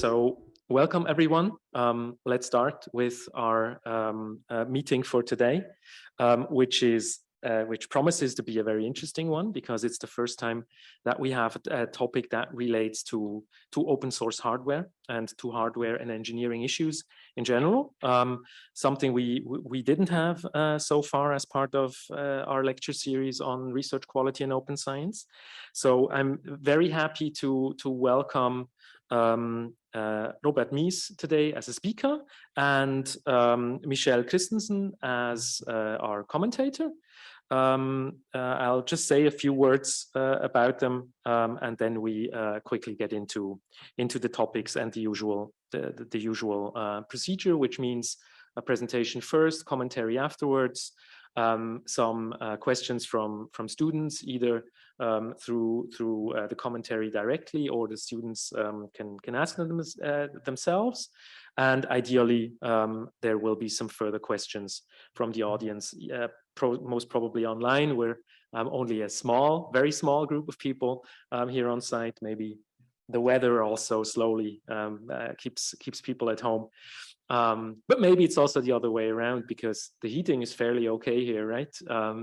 So welcome everyone. Let's start with our meeting for today, which promises to be a very interesting one because it's the first time that we have a topic that relates to open source hardware and to hardware and engineering issues in general. Something we didn't have so far as part of our lecture series on research quality and open science. So I'm very happy to welcome Robert Mies today as a speaker and Michelle Christensen as our commentator. I'll just say a few words about them and then we quickly get into the topics and the usual procedure, which means a presentation first, commentary afterwards, some questions from students, either through the commentary directly, or the students can ask them themselves. And ideally, there will be some further questions from the audience, most probably online. We're only a very small group of people here on site. Maybe the weather also slowly keeps people at home. But maybe it's also the other way around because the heating is fairly okay here, right?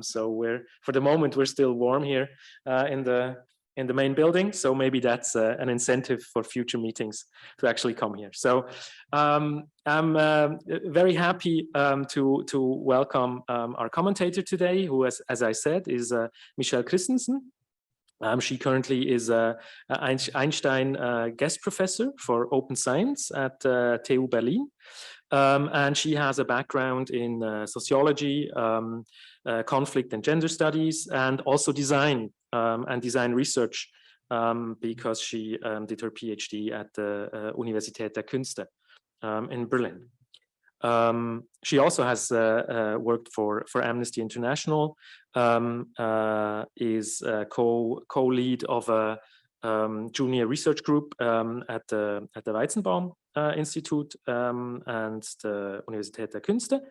So for the moment, we're still warm here in the main building. So maybe that's an incentive for future meetings to actually come here. So I'm very happy to welcome our commentator today, who, as I said, is Michelle Christensen. She currently is an Einstein guest professor for open science at TU Berlin. And she has a background in sociology, conflict and gender studies, and also design and design research, because she did her PhD at the Universität der Künste in Berlin. She also has worked for Amnesty International, is co-lead of a junior research group at the Weizenbaum Institute and the Universität der Künste.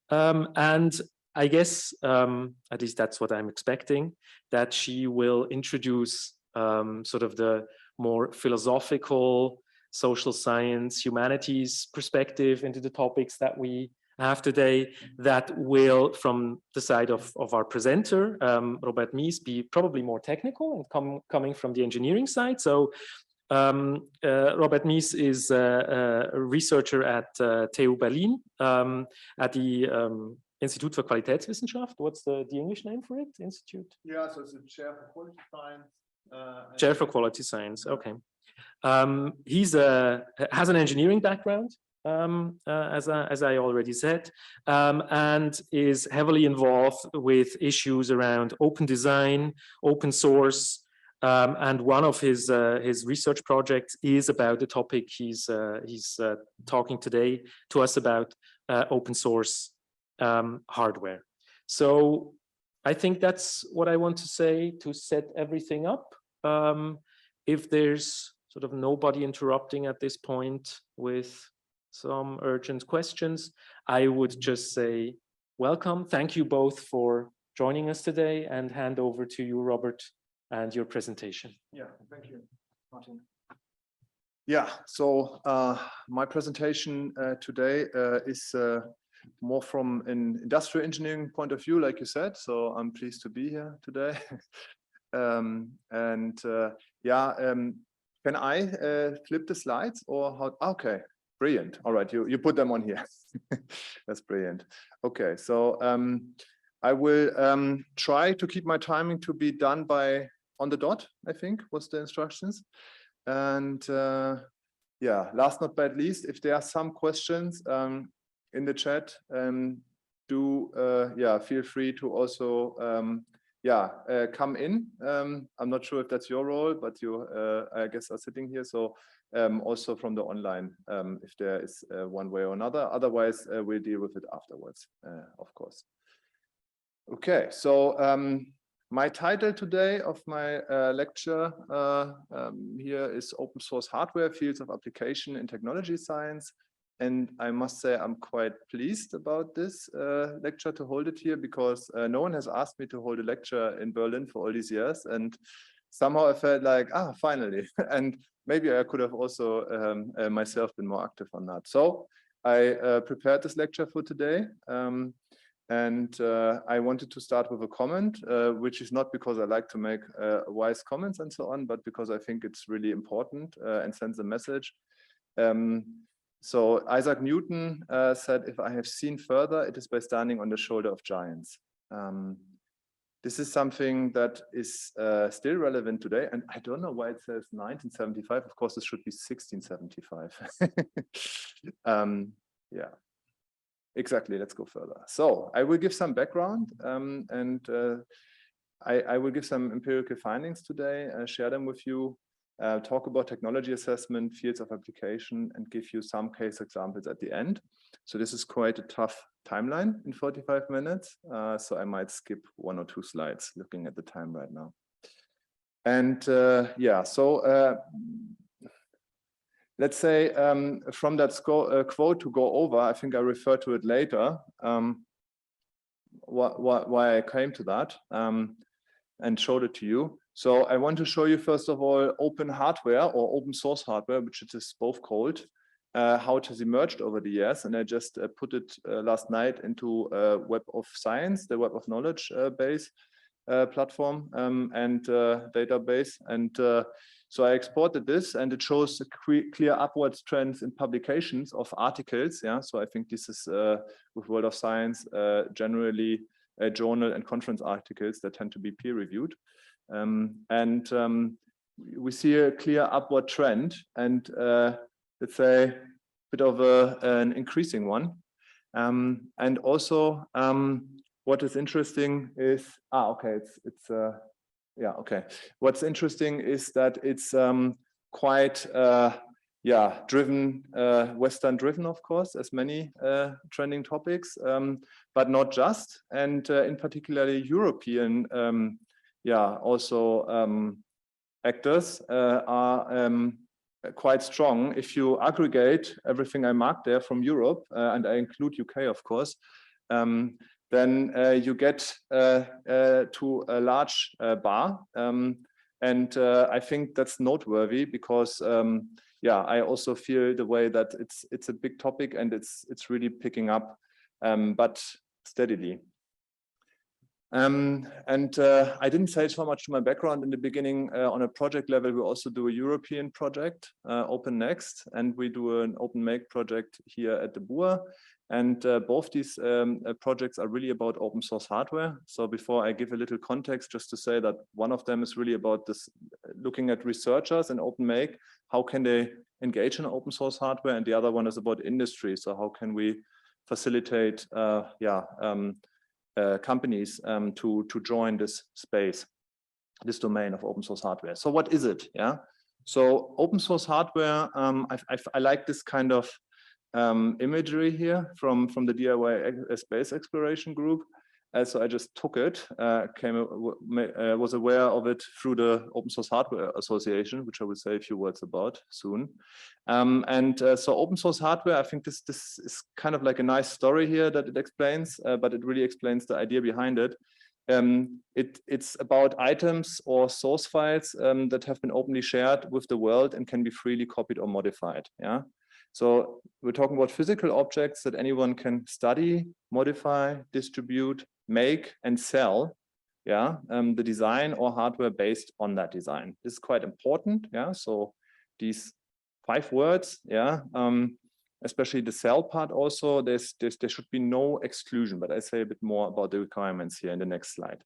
And I guess, at least that's what I'm expecting, that she will introduce sort of the more philosophical, social science, humanities perspective into the topics that we have today, that will, from the side of our presenter, Robert Mies, be probably more technical and coming from the engineering side. So Robert Mies is a researcher at TU Berlin, at the Institut für Qualitätswissenschaft. What's the English name for it? Institute? Yeah, so it's a chair for quality science. Chair for quality science, okay. He has an engineering background, as I already said, and is heavily involved with issues around open design, open source, and one of his research projects is about the topic he's talking today to us about, open source hardware. So I think that's what I want to say to set everything up. If there's sort of nobody interrupting at this point with some urgent questions, I would just say welcome. Thank you both for joining us today, and hand over to you, Robert, and your presentation. Yeah, thank you, Martin. Yeah, so my presentation today is more from an industrial engineering point of view, like you said, so I'm pleased to be here today. Can I flip the slides or how? Okay, brilliant. All right, you put them on here. That's brilliant. Okay, so I will try to keep my timing to be done by on the dot, I think was the instructions. And yeah, last not but least, if there are some questions in the chat, feel free to also come in. I'm not sure if that's your role, but you, I guess, are sitting here. So also from the online, if there is one way or another. Otherwise, we'll deal with it afterwards, of course. Okay, so my title today of my lecture here is Open Source Hardware, Fields of Application in Technology Science. And I must say I'm quite pleased about this lecture to hold it here, because no one has asked me to hold a lecture in Berlin for all these years. And somehow I felt like, finally, and maybe I could have also myself been more active on that. So I prepared this lecture for today. And I wanted to start with a comment, which is not because I like to make wise comments and so on, but because I think it's really important and sends a message. So Isaac Newton said, if I have seen further, it is by standing on the shoulder of giants. This is something that is still relevant today. And I don't know why it says 1975. Of course, this should be 1675. Yeah. Exactly, let's go further. So I will give some background and I will give some empirical findings today, share them with you, talk about technology assessment, fields of application, and give you some case examples at the end. So this is quite a tough timeline in 45 minutes. So I might skip 1 or 2 slides looking at the time right now. And yeah, so let's say from that quote to go over, I think I refer to it later, why I came to that and showed it to you. So I want to show you, first of all, open hardware or open source hardware, which it is both called, how it has emerged over the years. And I just put it last night into Web of Science, the Web of Knowledge base platform and database. And so I exported this, and it shows a clear upwards trends in publications of articles. Yeah, so I think this is with World of Science generally journal and conference articles that tend to be peer reviewed, and we see a clear upward trend, and let's say a bit of an increasing one, and also what is interesting is okay, it's yeah, okay. What's interesting is that it's quite driven, Western driven, of course, as many trending topics, but not just, and in particularly European also actors are quite strong. If you aggregate everything I marked there from Europe, and I include UK, of course, then you get to a large bar. And I think that's noteworthy because, yeah, I also feel the way that it's a big topic and it's really picking up, but steadily. And I didn't say so much to my background in the beginning. On a project level, we also do a European project, Openness, and we do an open make project here at the BUA. And both these projects are really about open source hardware. So before I give a little context, just to say that one of them is really about this, looking at researchers and open make, how can they engage in open source hardware? And the other one is about industry. So how can we facilitate companies to join this space, this domain of open source hardware. So what is it? Yeah. So open source hardware, I like this kind of imagery here from the DIY space exploration group. So I just took it, was aware of it through the Open Source Hardware Association, which I will say a few words about soon. So open source hardware, I think this is kind of like a nice story here that it explains, but it really explains the idea behind it. It's about items or source files that have been openly shared with the world and can be freely copied or modified. Yeah. So we're talking about physical objects that anyone can study, modify, distribute, make, and sell. Yeah, the design or hardware based on that design. This is quite important. Yeah, so these 5 words. Yeah, especially the sell part. Also, there should be no exclusion. But I say a bit more about the requirements here in the next slide.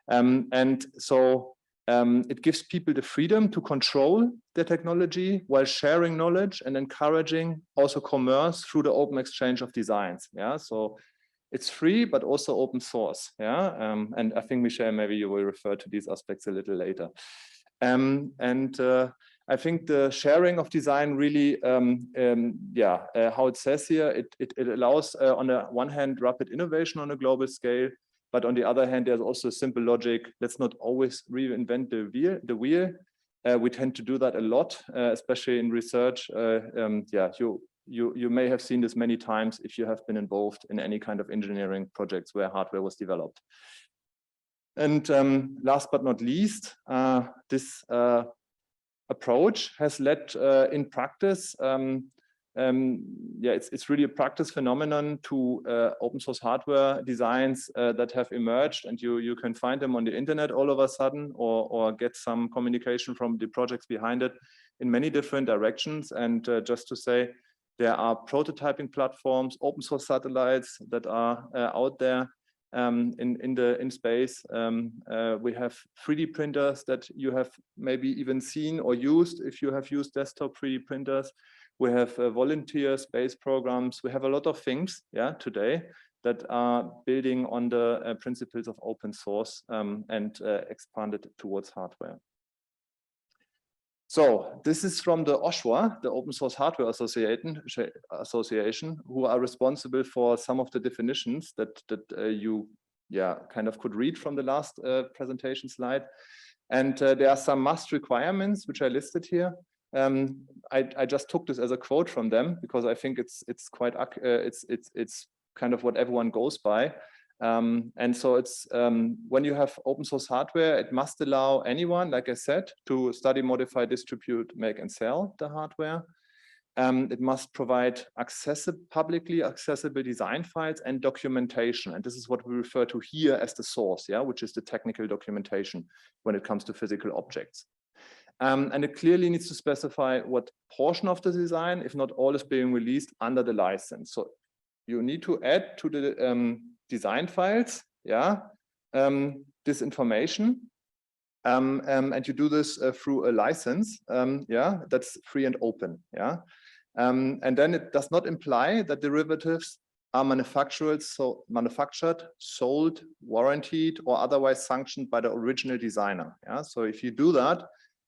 And so it gives people the freedom to control their technology while sharing knowledge and encouraging also commerce through the open exchange of designs. Yeah, so it's free, but also open source. Yeah, and I think, Michelle, maybe you will refer to these aspects a little later. I think the sharing of design really, how it says here, it allows on the one hand rapid innovation on a global scale. But on the other hand, there's also simple logic. Let's not always reinvent the wheel. We tend to do that a lot, especially in research. You may have seen this many times if you have been involved in any kind of engineering projects where hardware was developed. And last but not least, this approach has led in practice, it's really a practice phenomenon to open source hardware designs that have emerged, and you can find them on the internet all of a sudden, or get some communication from the projects behind it in many different directions. And just to say, there are prototyping platforms, open source satellites that are out there in space. We have 3D printers that you have maybe even seen or used if you have used desktop 3D printers. We have volunteer space programs. We have a lot of things, today that are building on the principles of open source and expanded towards hardware. So this is from the OSHWA, the Open Source Hardware Association, who are responsible for some of the definitions that you kind of could read from the last presentation slide. And there are some must requirements which I listed here. I just took this as a quote from them because I think it's quite it's kind of what everyone goes by. And so it's when you have open source hardware, it must allow anyone, like I said, to study, modify, distribute, make, and sell the hardware. It must provide publicly accessible design files and documentation. And this is what we refer to here as the source, which is the technical documentation when it comes to physical objects. And it clearly needs to specify what portion of the design, if not all, is being released under the license. So you need to add to the design files, this information, and you do this through a license, that's free and open, and then it does not imply that derivatives are manufactured, sold, warranted, or otherwise sanctioned by the original designer. So if you do that,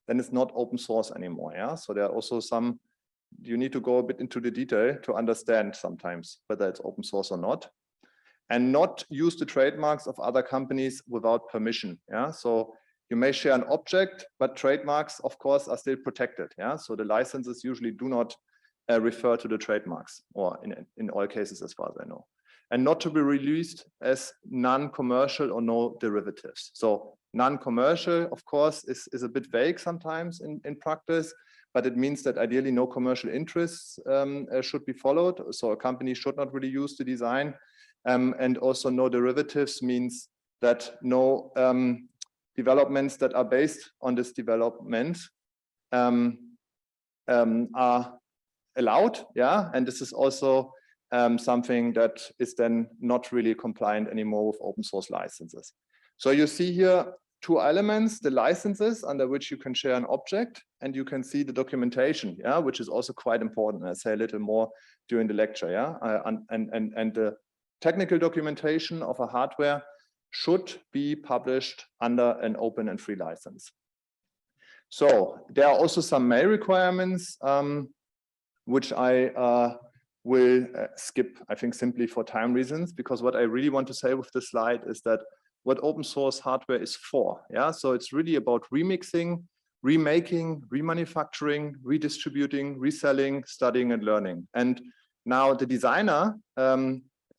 then it's not open source anymore. So there are also some, you need to go a bit into the detail to understand sometimes whether it's open source or not. And not use the trademarks of other companies without permission. So you may share an object, but trademarks, of course, are still protected. So the licenses usually do not refer to the trademarks, or in all cases, as far as I know. And not to be released as non-commercial or no derivatives. So non-commercial, of course, is a bit vague sometimes in practice, but it means that ideally no commercial interests should be followed. So a company should not really use the design. And also no derivatives means that no developments that are based on this development are allowed, and this is also something that is then not really compliant anymore with open source licenses. So you see here two elements: the licenses under which you can share an object, and you can see the documentation, which is also quite important. I'll say a little more during the lecture, and the technical documentation of a hardware should be published under an open and free license. So there are also some mail requirements, which I will skip, I think, simply for time reasons, because what I really want to say with this slide is that what open source hardware is for. So it's really about remixing, remaking, remanufacturing, redistributing, reselling, studying, and learning. And now the designer,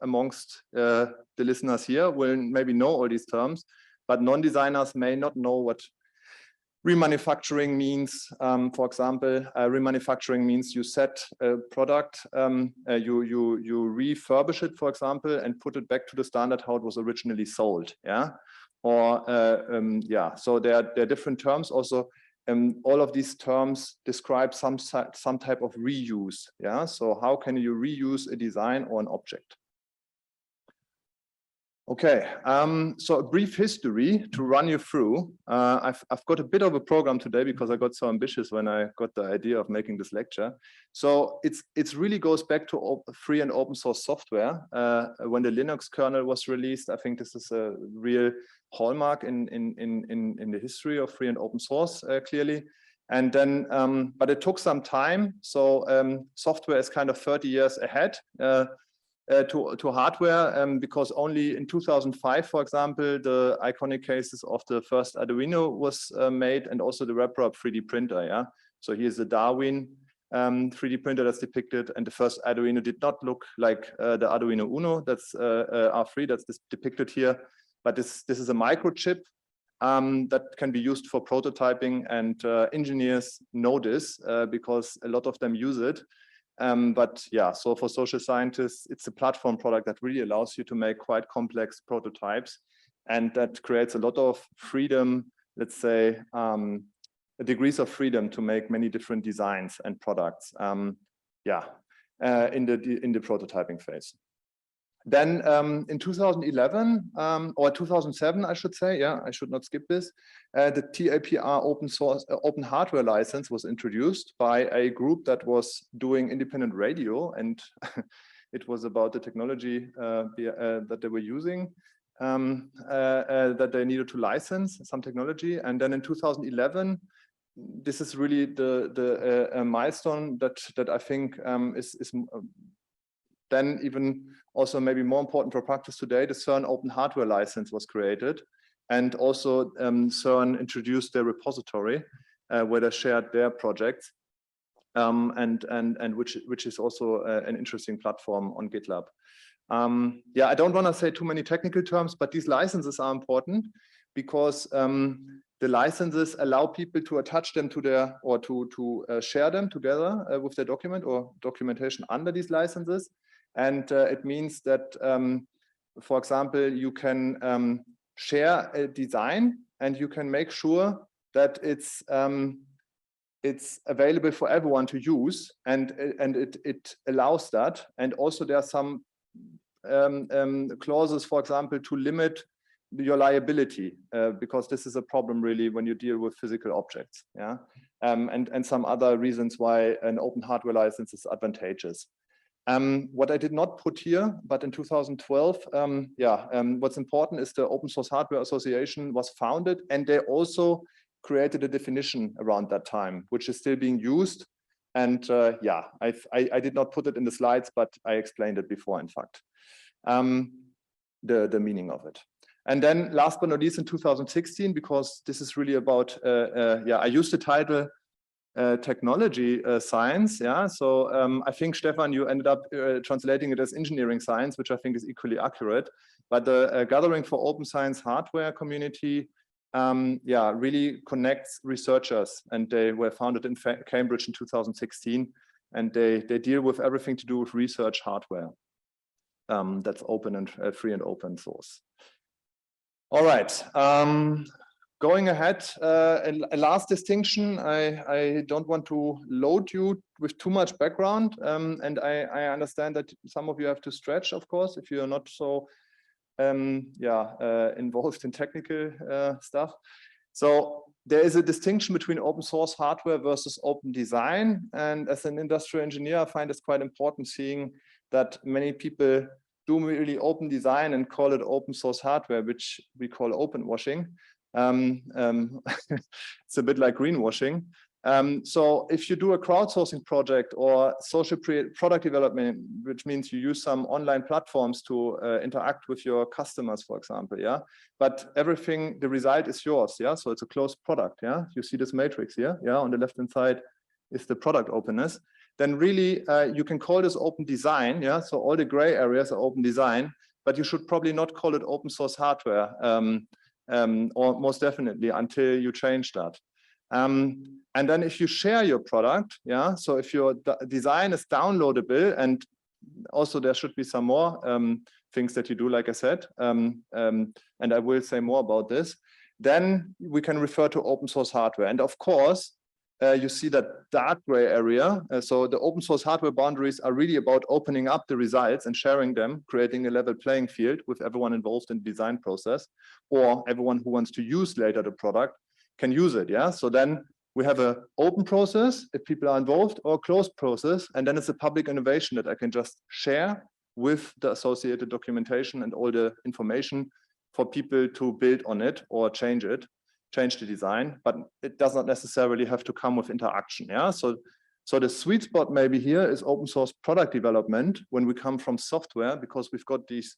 amongst the listeners here, will maybe know all these terms, but non-designers may not know what remanufacturing means. For example, remanufacturing means you set a product, you refurbish it, for example, and put it back to the standard how it was originally sold. Or so there are different terms also. All of these terms describe some type of reuse. So how can you reuse a design or an object? Okay, so a brief history to run you through. I've got a bit of a program today because I got so ambitious when I got the idea of making this lecture. So it's really goes back to free and open source software. When the Linux kernel was released, I think this is a real hallmark in the history of free and open source, clearly. And then, but it took some time. So software is kind of 30 years ahead. To hardware, because only in 2005, for example, the iconic cases of the first Arduino was made, and also the RepRap 3D printer. So here's the Darwin 3D printer that's depicted, and the first Arduino did not look like the Arduino Uno. That's R3 that's depicted here. but this is a microchip that can be used for prototyping, and engineers know this because a lot of them use it. But yeah, so for social scientists, it's a platform product that really allows you to make quite complex prototypes, and that creates a lot of freedom, let's say, degrees of freedom to make many different designs and products. Yeah, in the prototyping phase. Then in 2011 or 2007, I should say, yeah, I should not skip this. The TAPR open hardware license was introduced by a group that was doing independent radio, and it was about the technology that they were using, that they needed to license some technology. And then in 2011, this is really the milestone that I think is then even also maybe more important for practice today. The CERN open hardware license was created, and also CERN introduced their repository where they shared their projects, and which is also an interesting platform on GitLab. Yeah, I don't want to say too many technical terms, but these licenses are important because the licenses allow people to attach them to their, or to share them together with their document or documentation under these licenses. And it means that, for example, you can share a design, and you can make sure that it's available for everyone to use, and it allows that. And also there are some clauses, for example, to limit your liability, because this is a problem really when you deal with physical objects. Yeah, and some other reasons why an open hardware license is advantageous. What I did not put here, but in 2012, what's important is the Open Source Hardware Association was founded, and they also created a definition around that time, which is still being used. And yeah, I did not put it in the slides, but I explained it before, in fact, the meaning of it. And then last but not least, in 2016, because this is really about, I used the title technology science. Yeah, so I think, Stefan, you ended up translating it as engineering science, which I think is equally accurate. But the Gathering for Open Science Hardware community, really connects researchers, and they were founded in Cambridge in 2016, and they deal with everything to do with research hardware that's open and free and open source. All right. Going ahead, a last distinction. I don't want to load you with too much background, and I understand that some of you have to stretch, of course, if you are not so involved in technical stuff. So there is a distinction between open source hardware versus open design, and as an industrial engineer, I find it's quite important seeing that many people do really open design and call it open source hardware, which we call open washing. It's a bit like greenwashing. So if you do a crowdsourcing project or social product development, which means you use some online platforms to interact with your customers, for example, yeah, but everything, the result is yours, yeah, so it's a closed product, yeah, you see this matrix here, yeah, on the left hand side is the product openness, then really you can call this open design, yeah, so all the gray areas are open design, but you should probably not call it open source hardware, or most definitely until you change that. And then if you share your product, yeah, so if your design is downloadable, and also there should be some more things that you do, like I said, and I will say more about this, then we can refer to open source hardware. And of course, you see that dark gray area. So the open source hardware boundaries are really about opening up the results and sharing them, creating a level playing field with everyone involved in the design process, or everyone who wants to use later the product can use it. Yeah, so then we have an open process if people are involved, or a closed process, and then it's a public innovation that I can just share with the associated documentation and all the information for people to build on it or change the design, but it does not necessarily have to come with interaction. Yeah, so the sweet spot maybe here is open source product development when we come from software, because we've got these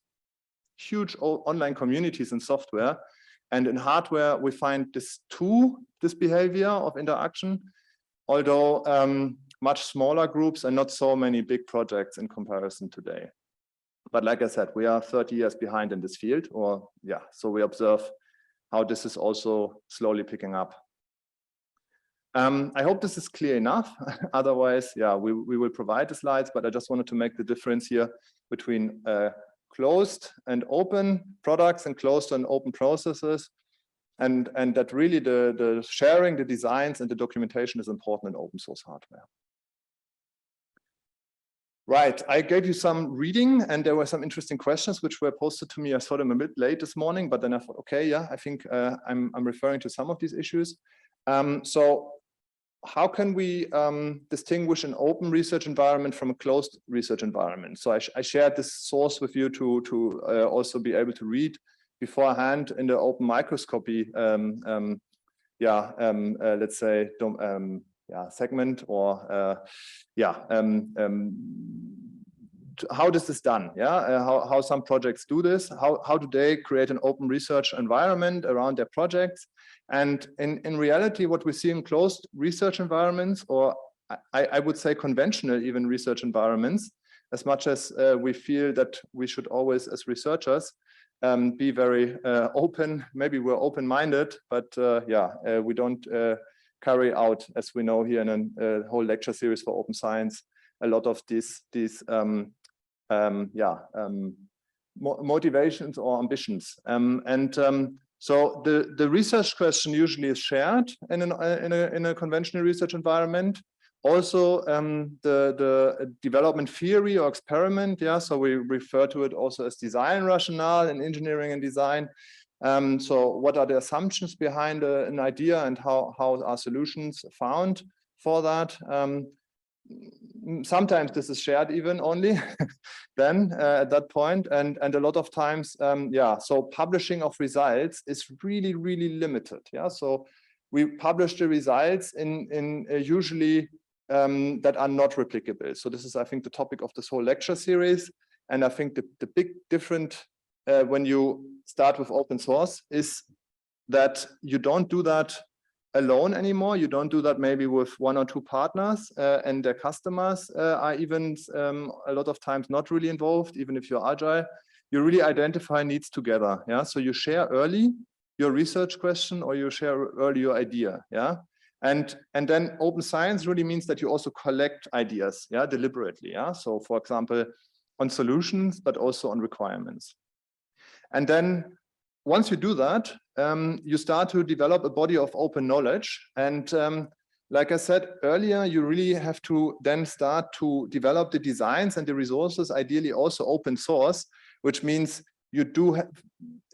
huge online communities in software, and in hardware we find this behavior of interaction, although much smaller groups and not so many big projects in comparison today. But like I said, we are 30 years behind in this field, or yeah, so we observe how this is also slowly picking up. I hope this is clear enough. Otherwise, yeah, we will provide the slides, but I just wanted to make the difference here between closed and open products and closed and open processes. And that really the sharing, the designs and the documentation is important in open source hardware. Right, I gave you some reading and there were some interesting questions which were posted to me. I saw them a bit late this morning, but then I thought, okay, yeah, I think I'm referring to some of these issues. So how can we distinguish an open research environment from a closed research environment? So I shared this source with you to also be able to read beforehand in the open microscopy, let's say, segment or how this is done, how some projects do this, how do they create an open research environment around their projects. And in reality, what we see in closed research environments, or I would say conventional even research environments, as much as we feel that we should always, as researchers, be very open. Maybe we're open-minded, but we don't carry out, as we know here in a whole lecture series for open science, a lot of these motivations or ambitions. So the research question usually is shared in a conventional research environment. Also, the development theory or experiment, so we refer to it also as design rationale in engineering and design. So what are the assumptions behind an idea and how are solutions found for that? Sometimes this is shared even only then at that point, and a lot of times, so publishing of results is really, really limited. So we publish the results in usually that are not replicable. So this is, I think, the topic of this whole lecture series. And I think the big difference when you start with open source is that you don't do that alone anymore. You don't do that maybe with one or two partners, and their customers are even a lot of times not really involved, even if you're agile. You really identify needs together. So you share early your research question, or you share early your idea. And then open science really means that you also collect ideas deliberately. So for example, on solutions, but also on requirements. And then once you do that, you start to develop a body of open knowledge. And like I said earlier, you really have to then start to develop the designs and the resources, ideally also open source, which means you do have,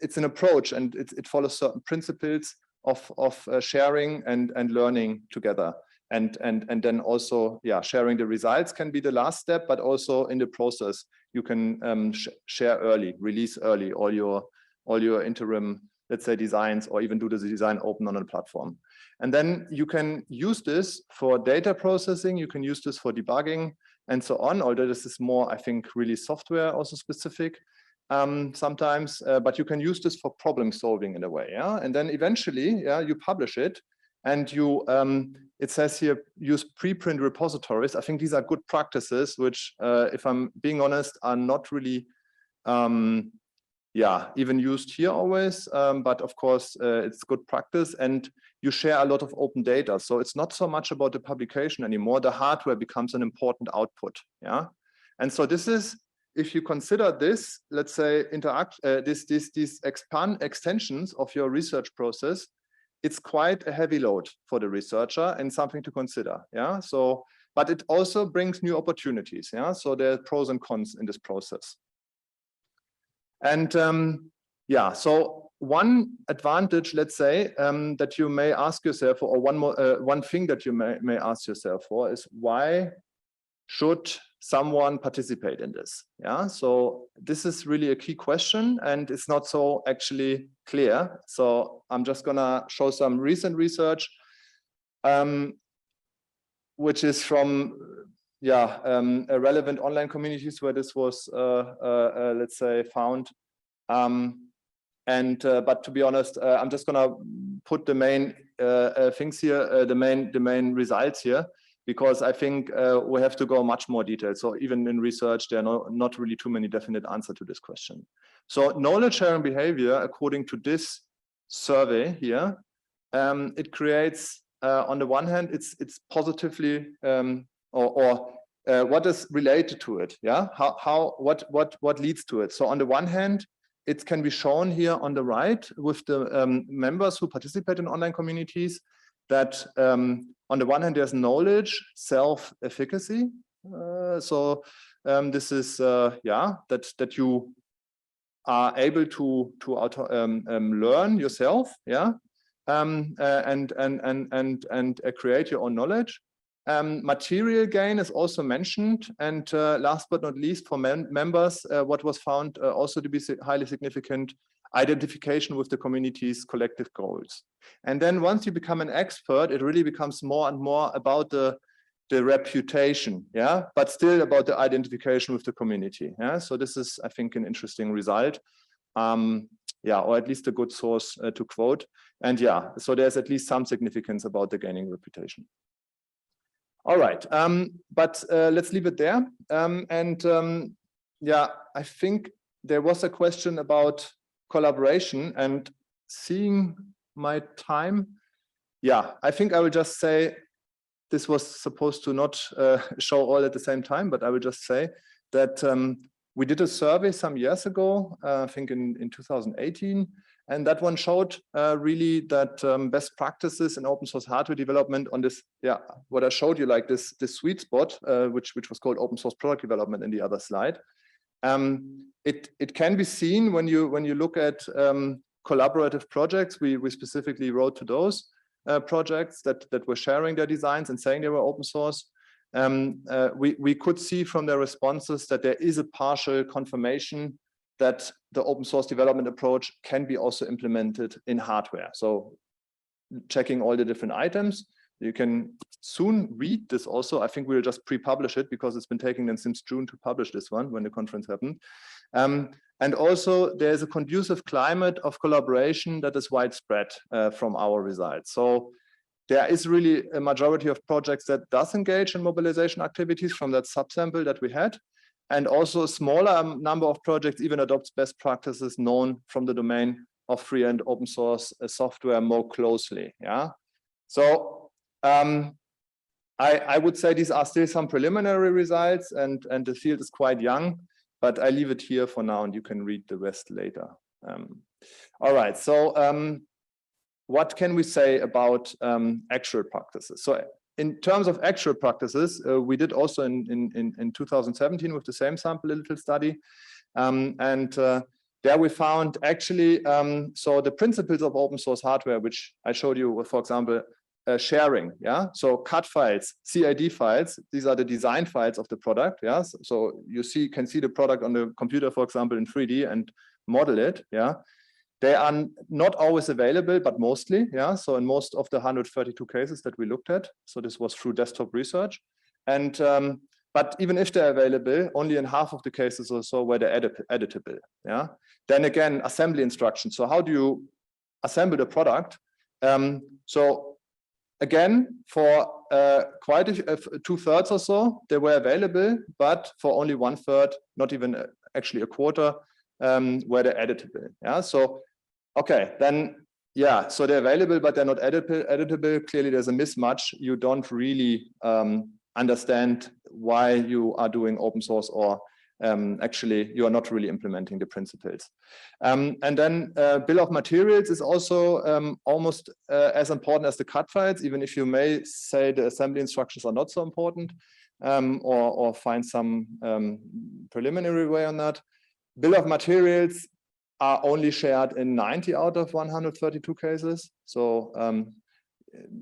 it's an approach and it follows certain principles of sharing and learning together. And then also, sharing the results can be the last step, but also in the process, you can share early, release early all your interim, let's say, designs, or even do the design open on a platform. And then you can use this for data processing, you can use this for debugging and so on, although this is more, I think, really software also specific sometimes, but you can use this for problem solving in a way. And then eventually, you publish it, and you, it says here, use preprint repositories. I think these are good practices, which, if I'm being honest, are not really even used here always, but of course it's good practice, and you share a lot of open data. So it's not so much about the publication anymore. The hardware becomes an important output. And so this is, if you consider this, let's say, these extensions of your research process, it's quite a heavy load for the researcher and something to consider. So, but it also brings new opportunities. So there are pros and cons in this process. And so one advantage, let's say, that you may ask yourself, or one thing that you may ask yourself for is, why should someone participate in this? So this is really a key question, and it's not so actually clear. So I'm just gonna show some recent research, which is from relevant online communities where this was, let's say, found. But to be honest, I'm just gonna put the main things here, the main results here. because I think we have to go much more detailed. So even in research, there are not really too many definite answers to this question. So knowledge sharing behavior, according to this survey here, it creates, on the one hand, it's positively, what is related to it, yeah? What leads to it? So on the one hand, it can be shown here on the right with the members who participate in online communities that on the one hand, there's knowledge, self-efficacy. So this is, that you are able to learn yourself, yeah, and create your own knowledge. Material gain is also mentioned, and last but not least, for members, what was found also to be highly significant, identification with the community's collective goals. And then once you become an expert, it really becomes more and more about the reputation, yeah, but still about the identification with the community. Yeah, so this is, I think, an interesting result. Yeah, or at least a good source to quote. And yeah, so there's at least some significance about the gaining reputation. All right, but let's leave it there. Yeah, I think there was a question about collaboration, and seeing my time, yeah, I think I will just say, this was supposed to not show all at the same time, but I will just say that we did a survey some years ago, I think in 2018, and that one showed really that best practices in open source hardware development on this, yeah, what I showed you, like this sweet spot, which was called open source product development in the other slide. It can be seen when you look at collaborative projects. We specifically wrote to those projects that were sharing their designs and saying they were open source. We could see from their responses that there is a partial confirmation that the open source development approach can be also implemented in hardware. So checking all the different items, you can soon read this also. I think we'll just pre-publish it because it's been taking them since June to publish this one when the conference happened. And also there's a conducive climate of collaboration that is widespread from our results. So there is really a majority of projects that does engage in mobilization activities from that subsample that we had. And also a smaller number of projects even adopts best practices known from the domain of free and open source software more closely. Yeah. So I would say these are still some preliminary results, and the field is quite young, but I leave it here for now and you can read the rest later. All right, so what can we say about actual practices? So in terms of actual practices, we did also in 2017 with the same sample a little study. There we found actually, so the principles of open source hardware, which I showed you with, for example, sharing, yeah. So CAD files, CID files, these are the design files of the product, yeah. So you can see the product on the computer, for example, in 3D and model it, yeah. They are not always available, but mostly, yeah. So in most of the 132 cases that we looked at, so this was through desktop research, and but even if they're available, only in half of the cases or so were they editable, yeah. Then again, assembly instructions. So how do you assemble the product? So again, for quite 2/3 or so, they were available, but for only 1/3, not even actually a quarter, were they editable. Yeah. So, okay, then yeah. So they're available, but they're not editable. Clearly, there's a mismatch. You don't really understand why you are doing open source, or actually you are not really implementing the principles. And then bill of materials is also almost as important as the CAD files, even if you may say the assembly instructions are not so important, or find some preliminary way on that. Bill of materials are only shared in 90 out of 132 cases. So,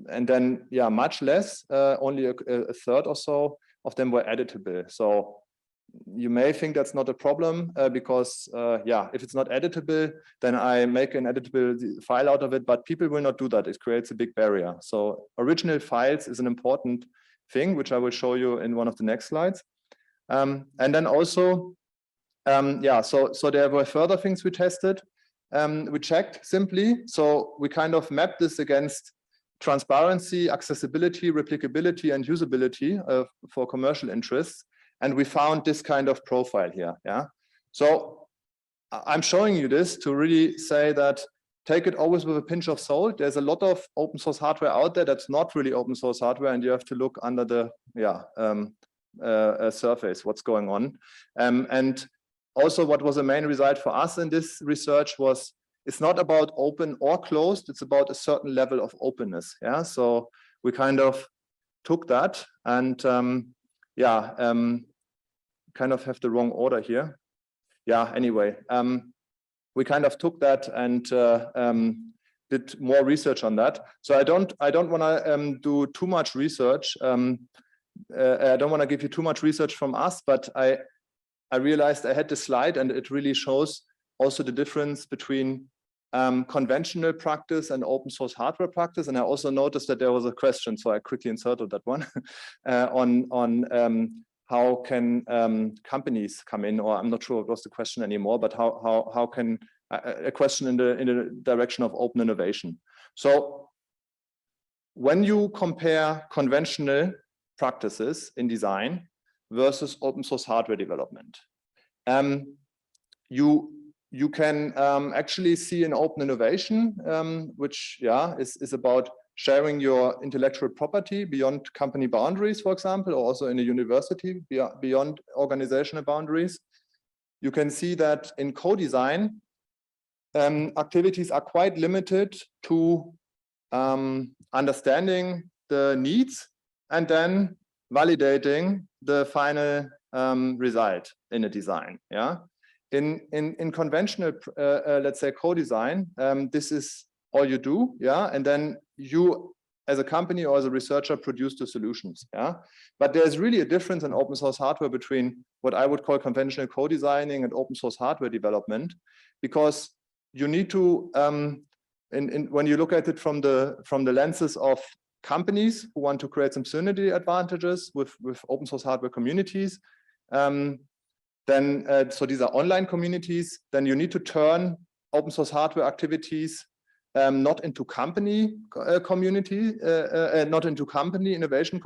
and then, yeah, much less, only a 1/3 or so of them were editable. So you may think that's not a problem because, yeah, if it's not editable, then I make an editable file out of it, but people will not do that. It creates a big barrier. So original files is an important thing, which I will show you in one of the next slides. And then also, yeah, so there were further things we tested. We checked simply. So we kind of mapped this against transparency, accessibility, replicability, and usability for commercial interests. And we found this kind of profile here. Yeah. So I'm showing you this to really say that take it always with a pinch of salt. There's a lot of open source hardware out there that's not really open source hardware, and you have to look under the surface, what's going on. And also what was the main result for us in this research was it's not about open or closed, it's about a certain level of openness. Yeah, so we kind of took that and kind of have the wrong order here. Yeah, anyway, we kind of took that and did more research on that. So I don't want to do too much research. I don't want to give you too much research from us, but I realized I had the slide and it really shows also the difference between conventional practice and open source hardware practice. And I also noticed that there was a question, so I quickly inserted that one on how can companies come in, or I'm not sure what was the question anymore, but how can a question in the direction of open innovation. So when you compare conventional practices in design versus open source hardware development, you can actually see an open innovation, which is about sharing your intellectual property beyond company boundaries, for example, or also in a university beyond organizational boundaries. You can see that in co-design, activities are quite limited to understanding the needs and then validating the final result in a design. Yeah, in conventional, let's say, co-design, this is all you do. Yeah, and then you, as a company or as a researcher, produce the solutions. Yeah, but there's really a difference in open source hardware between what I would call conventional co-designing and open source hardware development, because you need to, when you look at it from the lenses of companies who want to create some synergy advantages with open source hardware communities, then so these are online communities, then you need to turn open source hardware activities not into company community, not into company innovation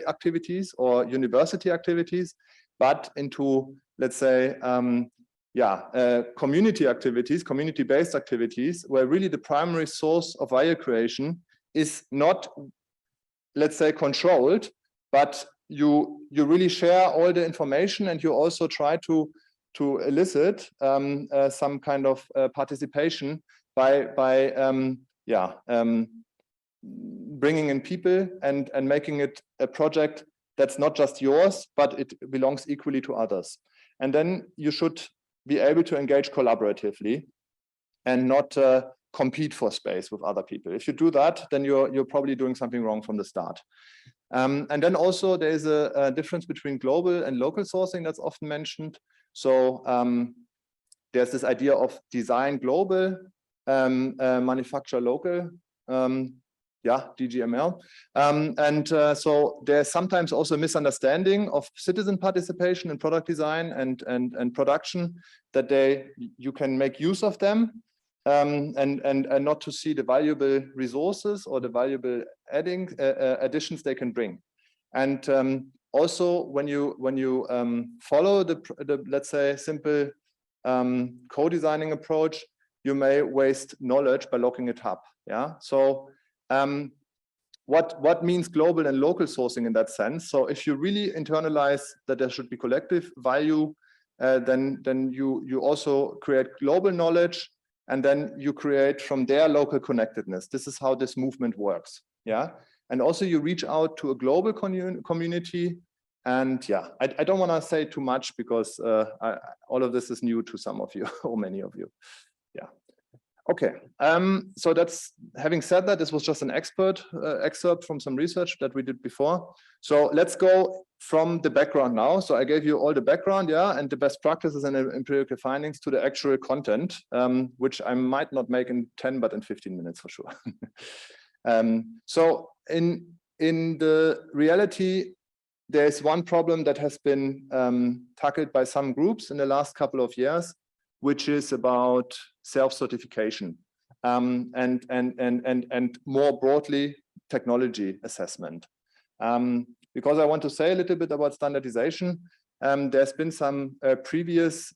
activities or university activities, but into, let's say, community activities, community-based activities, where really the primary source of value creation is not, let's say, controlled, but you really share all the information, and you also try to elicit some kind of participation by bringing in people and making it a project that's not just yours, but it belongs equally to others. And then you should be able to engage collaboratively and not compete for space with other people. If you do that, then you're probably doing something wrong from the start. And then also there is a difference between global and local sourcing that's often mentioned. So there's this idea of design global, manufacture local, DGML. So there's sometimes also a misunderstanding of citizen participation in product design and production, that you can make use of them and not to see the valuable resources or the valuable additions they can bring. And also when you follow the let's say simple co-designing approach, you may waste knowledge by locking it up. Yeah. So what means global and local sourcing in that sense? So if you really internalize that there should be collective value, then you also create global knowledge, and then you create from there local connectedness. This is how this movement works. Yeah. And also you reach out to a global community. And yeah, I don't want to say too much because all of this is new to some of you or many of you. Yeah. Okay. So that's, having said that, this was just an excerpt from some research that we did before. So let's go from the background now. So I gave you all the background, yeah, and the best practices and empirical findings to the actual content, which I might not make in 10, but in 15 minutes for sure. So in the reality, there's one problem that has been tackled by some groups in the last couple of years, which is about self-certification, and more broadly, technology assessment. Because I want to say a little bit about standardization, there's been some previous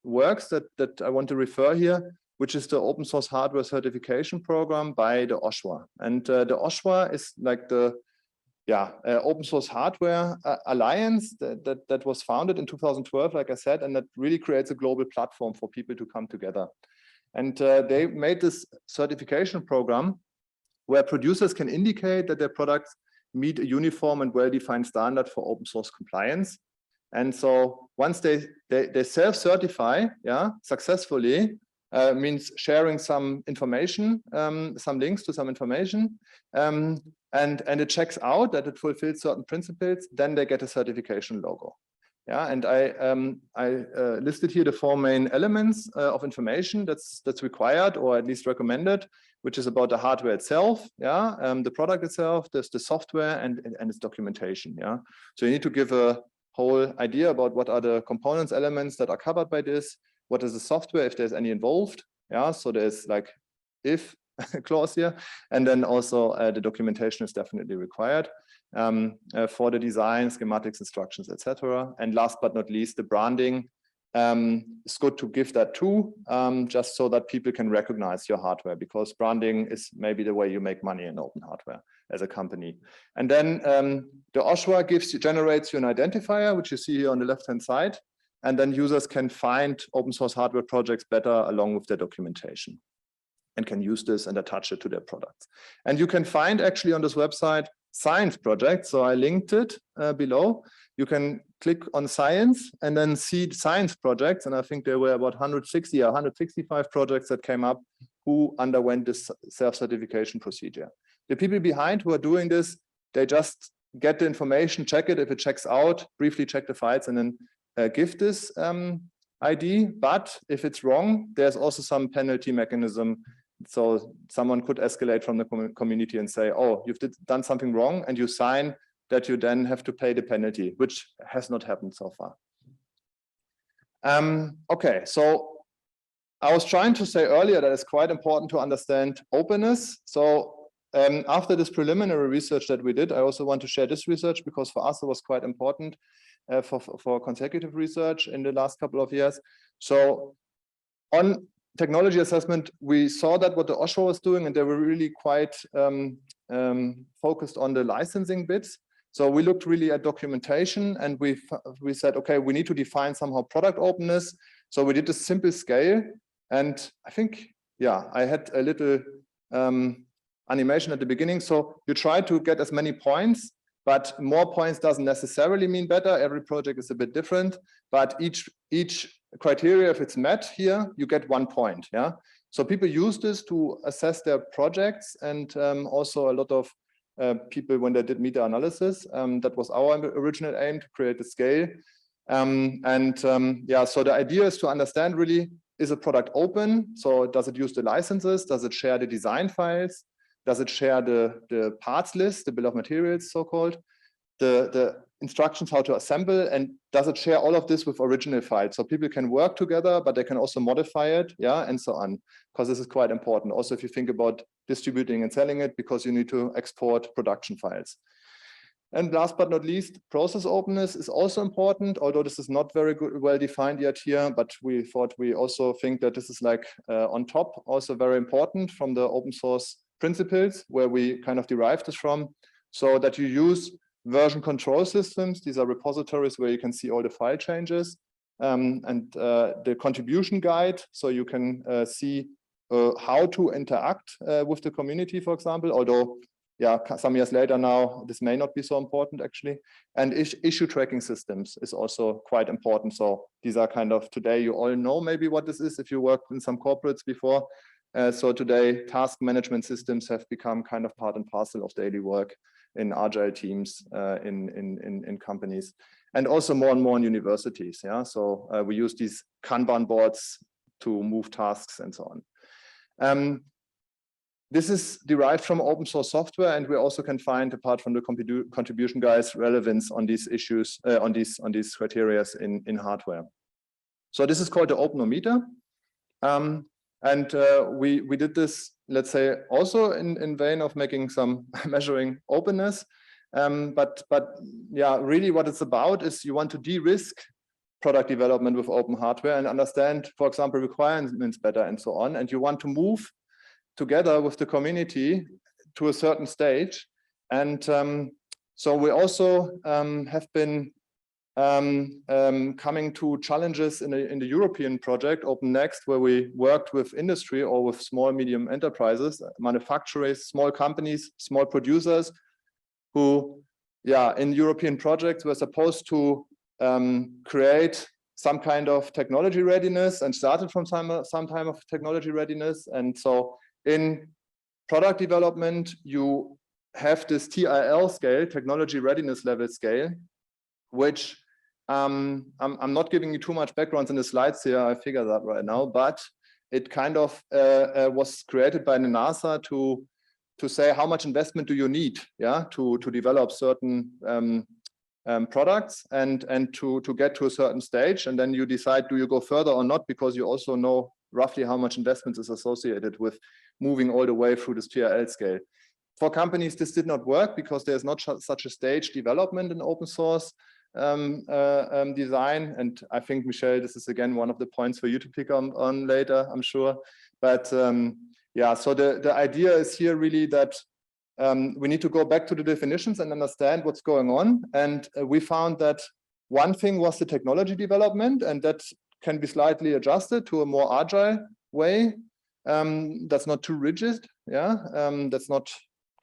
works that I want to refer here, which is the open source hardware certification program by the OSHWA. And the OSHWA is like the open source hardware alliance that was founded in 2012, like I said, and that really creates a global platform for people to come together. And they made this certification program where producers can indicate that their products meet a uniform and well-defined standard for open source compliance. And so once they self-certify, successfully, means sharing some information, some links to some information, and it checks out that it fulfills certain principles, then they get a certification logo. And I listed here the 4 main elements of information that's required or at least recommended, which is about the hardware itself, the product itself, there's the software and its documentation. So you need to give a whole idea about what are the components, elements that are covered by this, what is the software if there's any involved. So there's like if clause here, and then also the documentation is definitely required for the design, schematics, instructions, etc. And last but not least, the branding. It's good to give that too, just so that people can recognize your hardware, because branding is maybe the way you make money in open hardware as a company. And then the OSHWA generates you an identifier, which you see here on the left-hand side, and then users can find open source hardware projects better along with their documentation and can use this and attach it to their products. And you can find actually on this website science projects. So I linked it below. You can click on science and then see science projects. And I think there were about 160 or 165 projects that came up who underwent this self-certification procedure. The people behind who are doing this, they just get the information, check it. If it checks out, briefly check the files and then give this ID. But if it's wrong, there's also some penalty mechanism. So someone could escalate from the community and say, oh, you've done something wrong, and you sign that you then have to pay the penalty, which has not happened so far. Okay, so I was trying to say earlier that it's quite important to understand openness. So after this preliminary research that we did, I also want to share this research because for us it was quite important for consecutive research in the last couple of years. So on technology assessment, we saw that what the OSHWA was doing, and they were really quite focused on the licensing bits. So we looked really at documentation, and we said, okay, we need to define somehow product openness. So we did a simple scale, and I think, I had a little animation at the beginning. So you try to get as many points, but more points doesn't necessarily mean better. Every project is a bit different, but each criteria, if it's met here, you get 1 point. So people use this to assess their projects, and also a lot of people, when they did meta-analysis, that was our original aim, to create a scale. So the idea is to understand really, is a product open? So does it use the licenses? Does it share the design files? Does it share the parts list, the bill of materials, so-called, the instructions how to assemble, and does it share all of this with original files? So people can work together, but they can also modify it, and so on, because this is quite important. Also, if you think about distributing and selling it, because you need to export production files. And last but not least, process openness is also important, although this is not very well defined yet here, but we thought we also think that this is like on top, also very important from the open source principles where we kind of derived this from, so that you use version control systems. These are repositories where you can see all the file changes, and the contribution guide, so you can see how to interact with the community, for example, although some years later now, this may not be so important actually. And issue tracking systems is also quite important. So these are kind of, today you all know maybe what this is if you worked in some corporates before. So today task management systems have become kind of part and parcel of daily work in agile teams in companies, and also more and more in universities. So we use these Kanban boards to move tasks and so on. This is derived from open source software, and we also can find, apart from the contribution guides, relevance on these issues, on these criteria in hardware. So this is called the Openometer. And we did this, let's say, also in vein of making some measuring openness. But yeah, really what it's about is you want to de-risk product development with open hardware and understand, for example, requirements better and so on. And you want to move together with the community to a certain stage. And so we also have been coming to challenges in the European project, Openness, where we worked with industry or with small, medium enterprises, manufacturers, small companies, small producers, who, yeah, in European projects were supposed to create some kind of technology readiness and started from some time of technology readiness. And so in product development, you have this TIL scale, technology readiness level scale, which I'm not giving you too much background in the slides here, I figure that right now, but it kind of was created by the NASA to say how much investment do you need, yeah, to develop certain products and to get to a certain stage, and then you decide, do you go further or not, because you also know roughly how much investment is associated with moving all the way through this TIL scale. For companies, this did not work because there's not such a stage development in open source design. And I think, Michelle, this is again one of the points for you to pick on later, I'm sure. But yeah, so the idea is here really that we need to go back to the definitions and understand what's going on. And we found that one thing was the technology development, and that can be slightly adjusted to a more agile way. That's not too rigid, yeah. That's not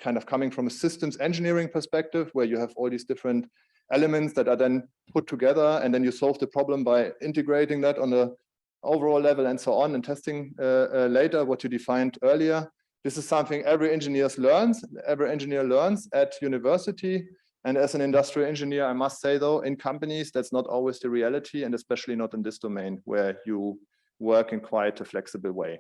kind of coming from a systems engineering perspective where you have all these different elements that are then put together, and then you solve the problem by integrating that on the overall level and so on, and testing later what you defined earlier. This is something every engineer learns at university. And as an industrial engineer, I must say though, in companies, that's not always the reality, and especially not in this domain where you work in quite a flexible way.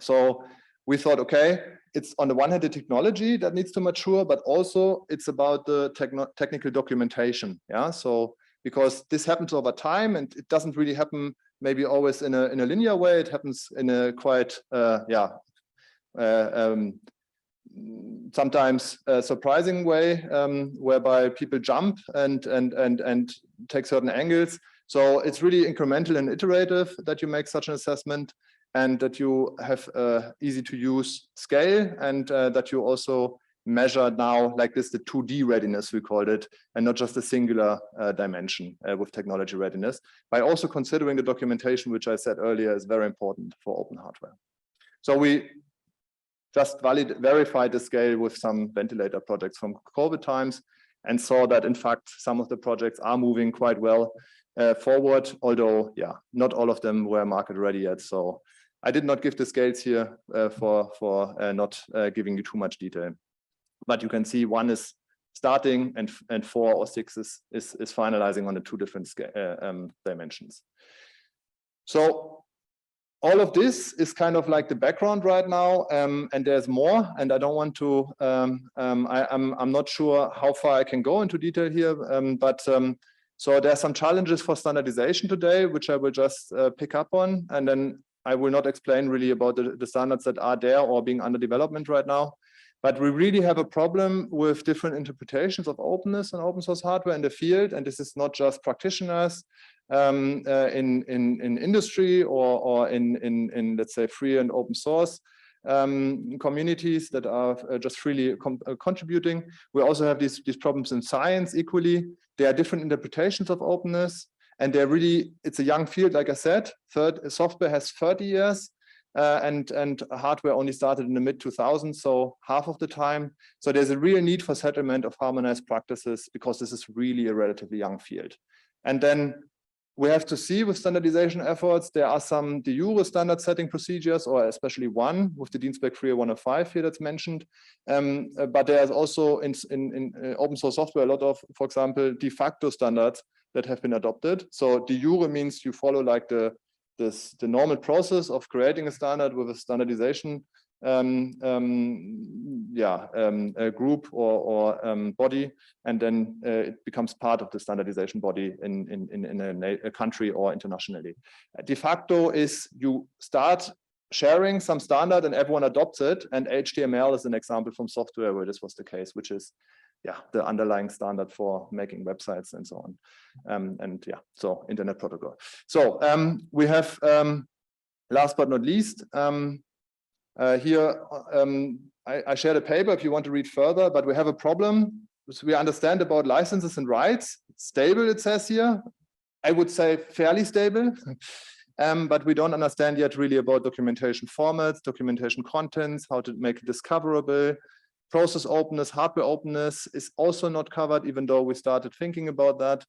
So we thought, okay, it's on the one hand the technology that needs to mature, but also it's about the technical documentation. Yeah, so because this happens over time, and it doesn't really happen maybe always in a linear way. It happens in a quite sometimes surprising way, whereby people jump and take certain angles. So it's really incremental and iterative that you make such an assessment, and that you have easy to use scale, and that you also measure now like this, the 2D readiness, we called it, and not just a singular dimension with technology readiness, by also considering the documentation, which I said earlier is very important for open hardware. So we just verified the scale with some ventilator projects from COVID times, and saw that in fact some of the projects are moving quite well forward, although yeah, not all of them were market ready yet. So I did not give the scales here for not giving you too much detail, but you can see one is starting and 4 or 6 is finalizing on the 2 different dimensions. So all of this is kind of like the background right now, and there's more, and I don't want to, I'm not sure how far I can go into detail here, so there are some challenges for standardization today, which I will just pick up on, and then I will not explain really about the standards that are there or being under development right now. But we really have a problem with different interpretations of openness and open source hardware in the field, and this is not just practitioners in industry or in let's say free and open source communities that are just freely contributing. We also have these problems in science equally. There are different interpretations of openness, and they're really, it's a young field, like I said. Software has 30 years. And hardware only started in the mid-2000s, so half of the time. So there's a real need for settlement of harmonized practices, because this is really a relatively young field. And then we have to see with standardization efforts, there are some de jure standard setting procedures, or especially one with the DIN spec 30105 here that's mentioned. But there's also in open source software a lot of, for example, de facto standards that have been adopted. So de jure means you follow like the normal process of creating a standard with a standardization group or body, and then it becomes part of the standardization body in a country or internationally. De facto is you start sharing some standard and everyone adopts it. And HTML is an example from software where this was the case, which is the underlying standard for making websites and so on. And yeah, so Internet Protocol. So we have, last but not least, here I shared a paper if you want to read further, but we have a problem. So we understand about licenses and rights. Stable, it says here. I would say fairly stable. But we don't understand yet really about documentation formats, documentation contents, how to make it discoverable. Process openness, hardware openness is also not covered, even though we started thinking about that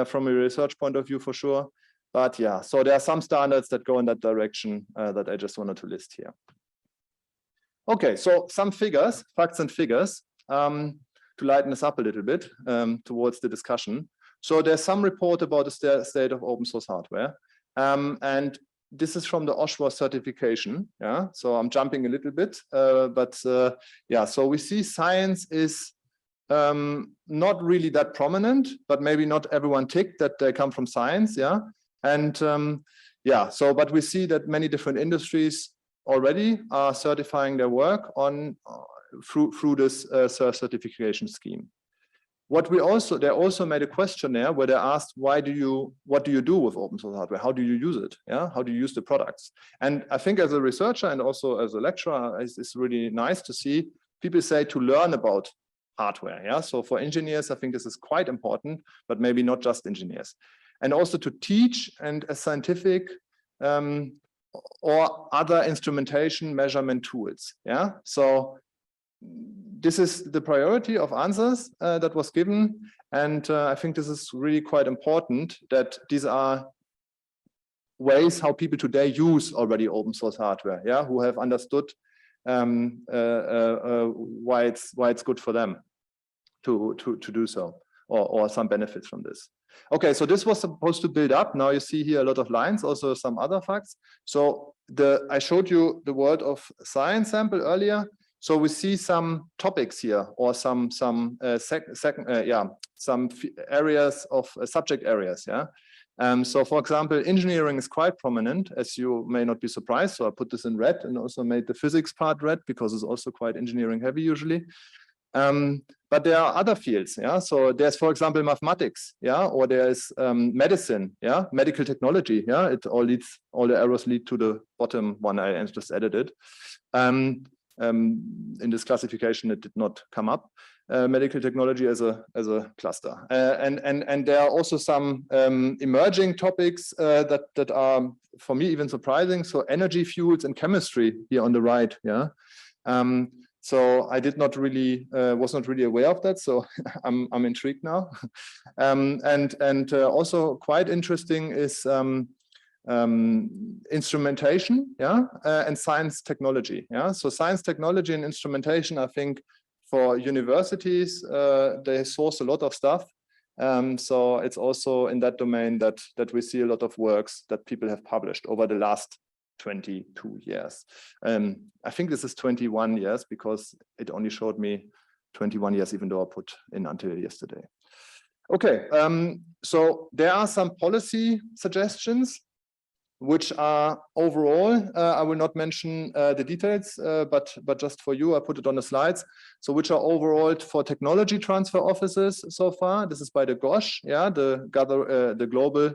from a research point of view for sure. But yeah, so there are some standards that go in that direction that I just wanted to list here. Okay, so some figures, facts and figures, to lighten us up a little bit towards the discussion. So there's some report about the state of open source hardware. And this is from the OSHWA certification. Yeah, so I'm jumping a little bit, yeah, so we see science is not really that prominent, but maybe not everyone ticked that they come from science. Yeah, and yeah, so but we see that many different industries already are certifying their work on through this certification scheme. What we also, they also made a questionnaire where they asked, what do you do with open source hardware? How do you use it? Yeah, how do you use the products? And I think as a researcher and also as a lecturer, it's really nice to see people say to learn about hardware. Yeah, so for engineers, I think this is quite important, but maybe not just engineers. And also to teach and a scientific or other instrumentation measurement tools. Yeah, so this is the priority of answers that was given. And I think this is really quite important that these are ways how people today use already open source hardware, yeah, who have understood why it's good for them to do so, or some benefits from this. Okay, so this was supposed to build up. Now you see here a lot of lines, also some other facts. So I showed you the world of science sample earlier. So we see some topics here, or some areas of subject areas. Yeah. So for example, engineering is quite prominent, as you may not be surprised. So I put this in red and also made the physics part red because it's also quite engineering heavy usually. But there are other fields. Yeah. So there's, for example, mathematics. Yeah. Or there's medicine. Yeah. Medical technology. Yeah. All the arrows lead to the bottom one. I just edited. In this classification, it did not come up. Medical technology as a cluster, and there are also some emerging topics that are for me even surprising. So energy, fuels, and chemistry here on the right. Yeah. So I did not really was not really aware of that. So I'm intrigued now. And also quite interesting is instrumentation, yeah, and science technology, yeah. So science technology and instrumentation, I think for universities, they source a lot of stuff. So it's also in that domain that we see a lot of works that people have published over the last 22 years. I think this is 21 years because it only showed me 21 years, even though I put in until yesterday. Okay, so there are some policy suggestions which are overall, I will not mention the details, but just for you, I put it on the slides. So which are overall for technology transfer offices so far. This is by the GOSH, yeah, the global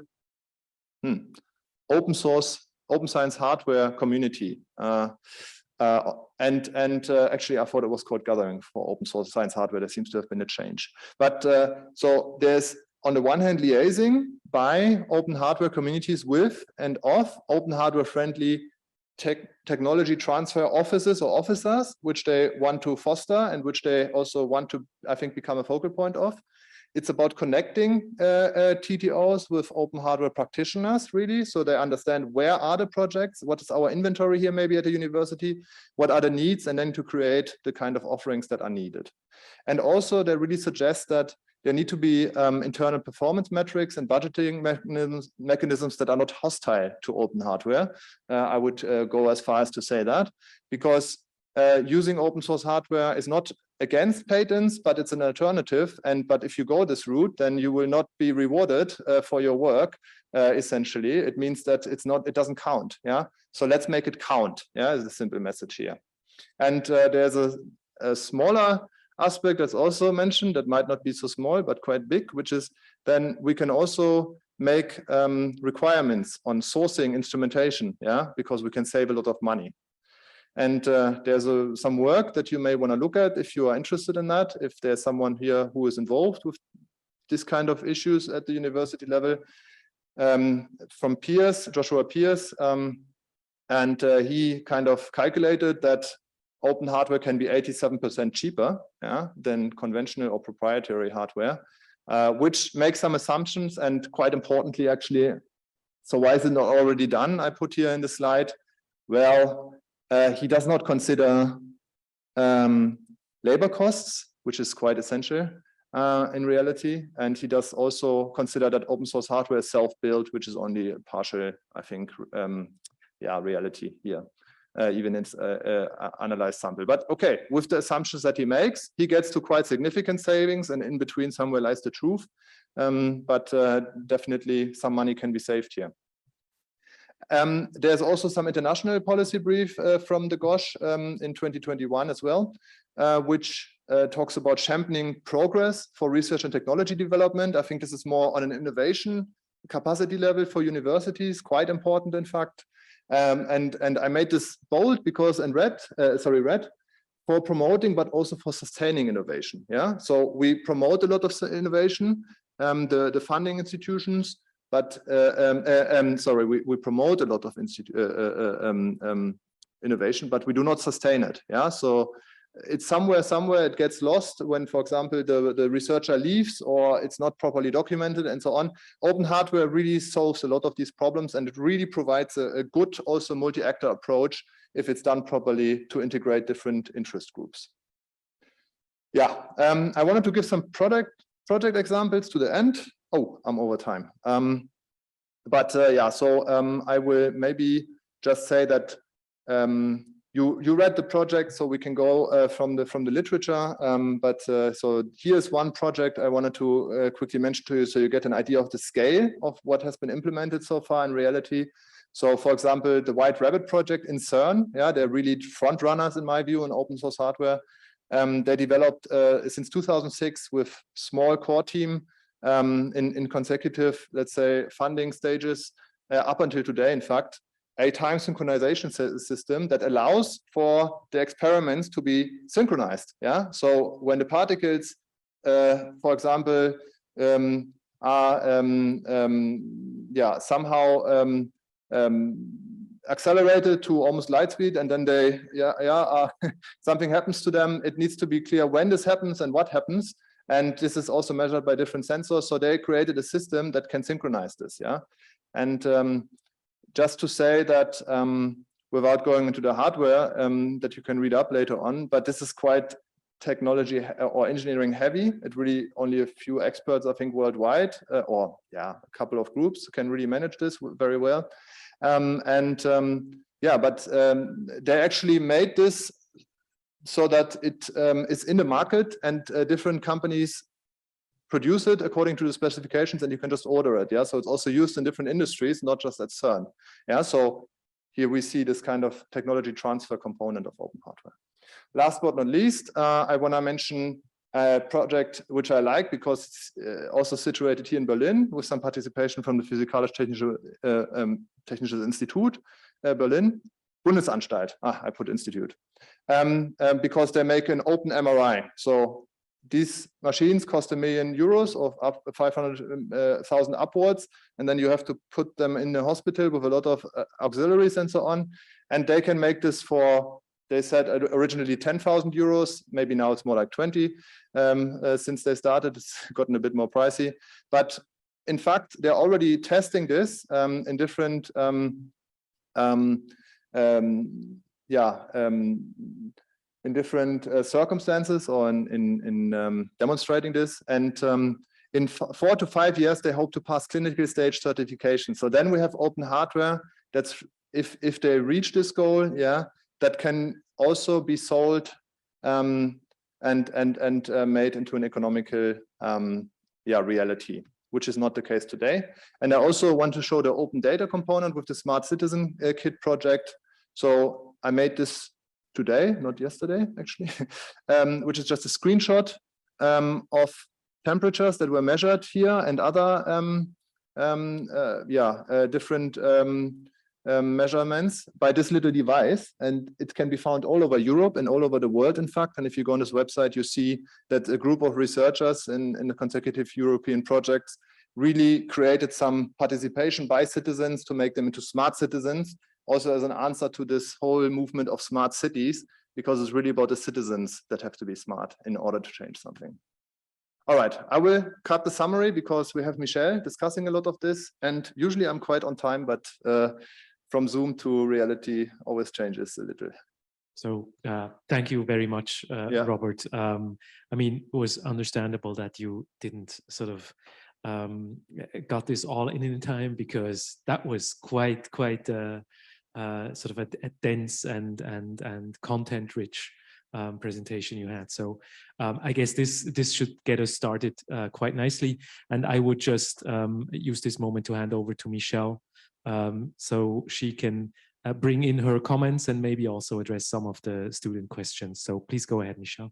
open source, open science hardware community. Actually, I thought it was called Gathering for Open Source Science Hardware. There seems to have been a change. But so there's, on the one hand, liaising by open hardware communities with and of open hardware friendly technology transfer offices or officers, which they want to foster and which they also want to, I think, become a focal point of. It's about connecting TTOs with open hardware practitioners, really, so they understand where are the projects, what is our inventory here maybe at a university, what are the needs, and then to create the kind of offerings that are needed. And also they really suggest that there need to be internal performance metrics and budgeting mechanisms that are not hostile to open hardware. I would go as far as to say that, because using open source hardware is not against patents, but it's an alternative. But if you go this route, then you will not be rewarded for your work. Essentially, it means that it doesn't count. Yeah. So let's make it count. Yeah, is the simple message here. And there's a smaller aspect that's also mentioned that might not be so small, but quite big, which is then we can also make requirements on sourcing instrumentation. Yeah, because we can save a lot of money. And there's some work that you may want to look at if you are interested in that, if there's someone here who is involved with this kind of issues at the university level, from Pierce, Joshua Pierce, and he kind of calculated that open hardware can be 87% cheaper, yeah, than conventional or proprietary hardware, which makes some assumptions, and quite importantly, actually, so why is it not already done? I put here in the slide. Well, he does not consider labor costs, which is quite essential in reality. And he does also consider that open source hardware is self-built, which is only a partial, I think, reality here, even in analyzed sample. But okay, with the assumptions that he makes, he gets to quite significant savings, and in between somewhere lies the truth. But definitely some money can be saved here. There's also some international policy brief from the GOSH in 2021 as well, which talks about championing progress for research and technology development. I think this is more on an innovation capacity level for universities, quite important, in fact. And I made this bold because in red for promoting, but also for sustaining innovation. Yeah, so we promote a lot of innovation, the funding institutions. But we promote a lot of innovation, but we do not sustain it. Yeah, so it's somewhere it gets lost when, for example, the researcher leaves or it's not properly documented and so on. Open hardware really solves a lot of these problems, and it really provides a good, also multi-actor approach if it's done properly to integrate different interest groups. Yeah, I wanted to give some project examples to the end. Oh, I'm over time. I will maybe just say that you read the project, so we can go from the literature. So here's one project I wanted to quickly mention to you, so you get an idea of the scale of what has been implemented so far in reality. So, for example, the White Rabbit project in CERN, yeah, they're really front runners in my view in open source hardware. They developed since 2006 with small core team. In consecutive, let's say, funding stages up until today, in fact, a time synchronization system that allows for the experiments to be synchronized. Yeah, so when the particles, for example, are somehow accelerated to almost light speed, and then they something happens to them, it needs to be clear when this happens and what happens. And this is also measured by different sensors. So they created a system that can synchronize this. Yeah. And just to say that without going into the hardware that you can read up later on, but this is quite technology or engineering heavy. It really only a few experts, I think, worldwide, a couple of groups can really manage this very well. They actually made this so that it is in the market, and different companies produce it according to the specifications, and you can just order it. Yeah, so it's also used in different industries, not just at CERN. Yeah, so here we see this kind of technology transfer component of open hardware. Last but not least, I want to mention a project which I like because it's also situated here in Berlin with some participation from the Physikalisch-Technisches Institut, Berlin. Bundesanstalt, I put institute, because they make an open MRI. So these machines cost €1 million or up 500,000 upwards, and then you have to put them in the hospital with a lot of auxiliaries and so on. And they can make this for, they said originally €10,000, maybe now it's more like 20. Since they started, it's gotten a bit more pricey. But in fact, they're already testing this in different in different circumstances, or in demonstrating this. And in 4 to 5 years, they hope to pass clinical stage certification. So then we have open hardware that's, if they reach this goal, yeah, that can also be sold and made into an economical reality, which is not the case today. And I also want to show the open data component with the Smart Citizen Kit project. So I made this today, not yesterday, actually, which is just a screenshot of temperatures that were measured here and other different measurements by this little device, and it can be found all over Europe and all over the world, in fact. And if you go on this website, you see that a group of researchers in the consecutive European projects really created some participation by citizens to make them into smart citizens, also as an answer to this whole movement of smart cities, because it's really about the citizens that have to be smart in order to change something. All right, I will cut the summary because we have Michelle discussing a lot of this, and usually I'm quite on time, but from Zoom to reality always changes a little. So thank you very much, Robert. I mean, it was understandable that you didn't sort of got this all in time, because that was quite sort of a dense and content-rich presentation you had. So I guess this should get us started quite nicely. And I would just use this moment to hand over to Michelle, so she can bring in her comments and maybe also address some of the student questions. So please go ahead, Michelle.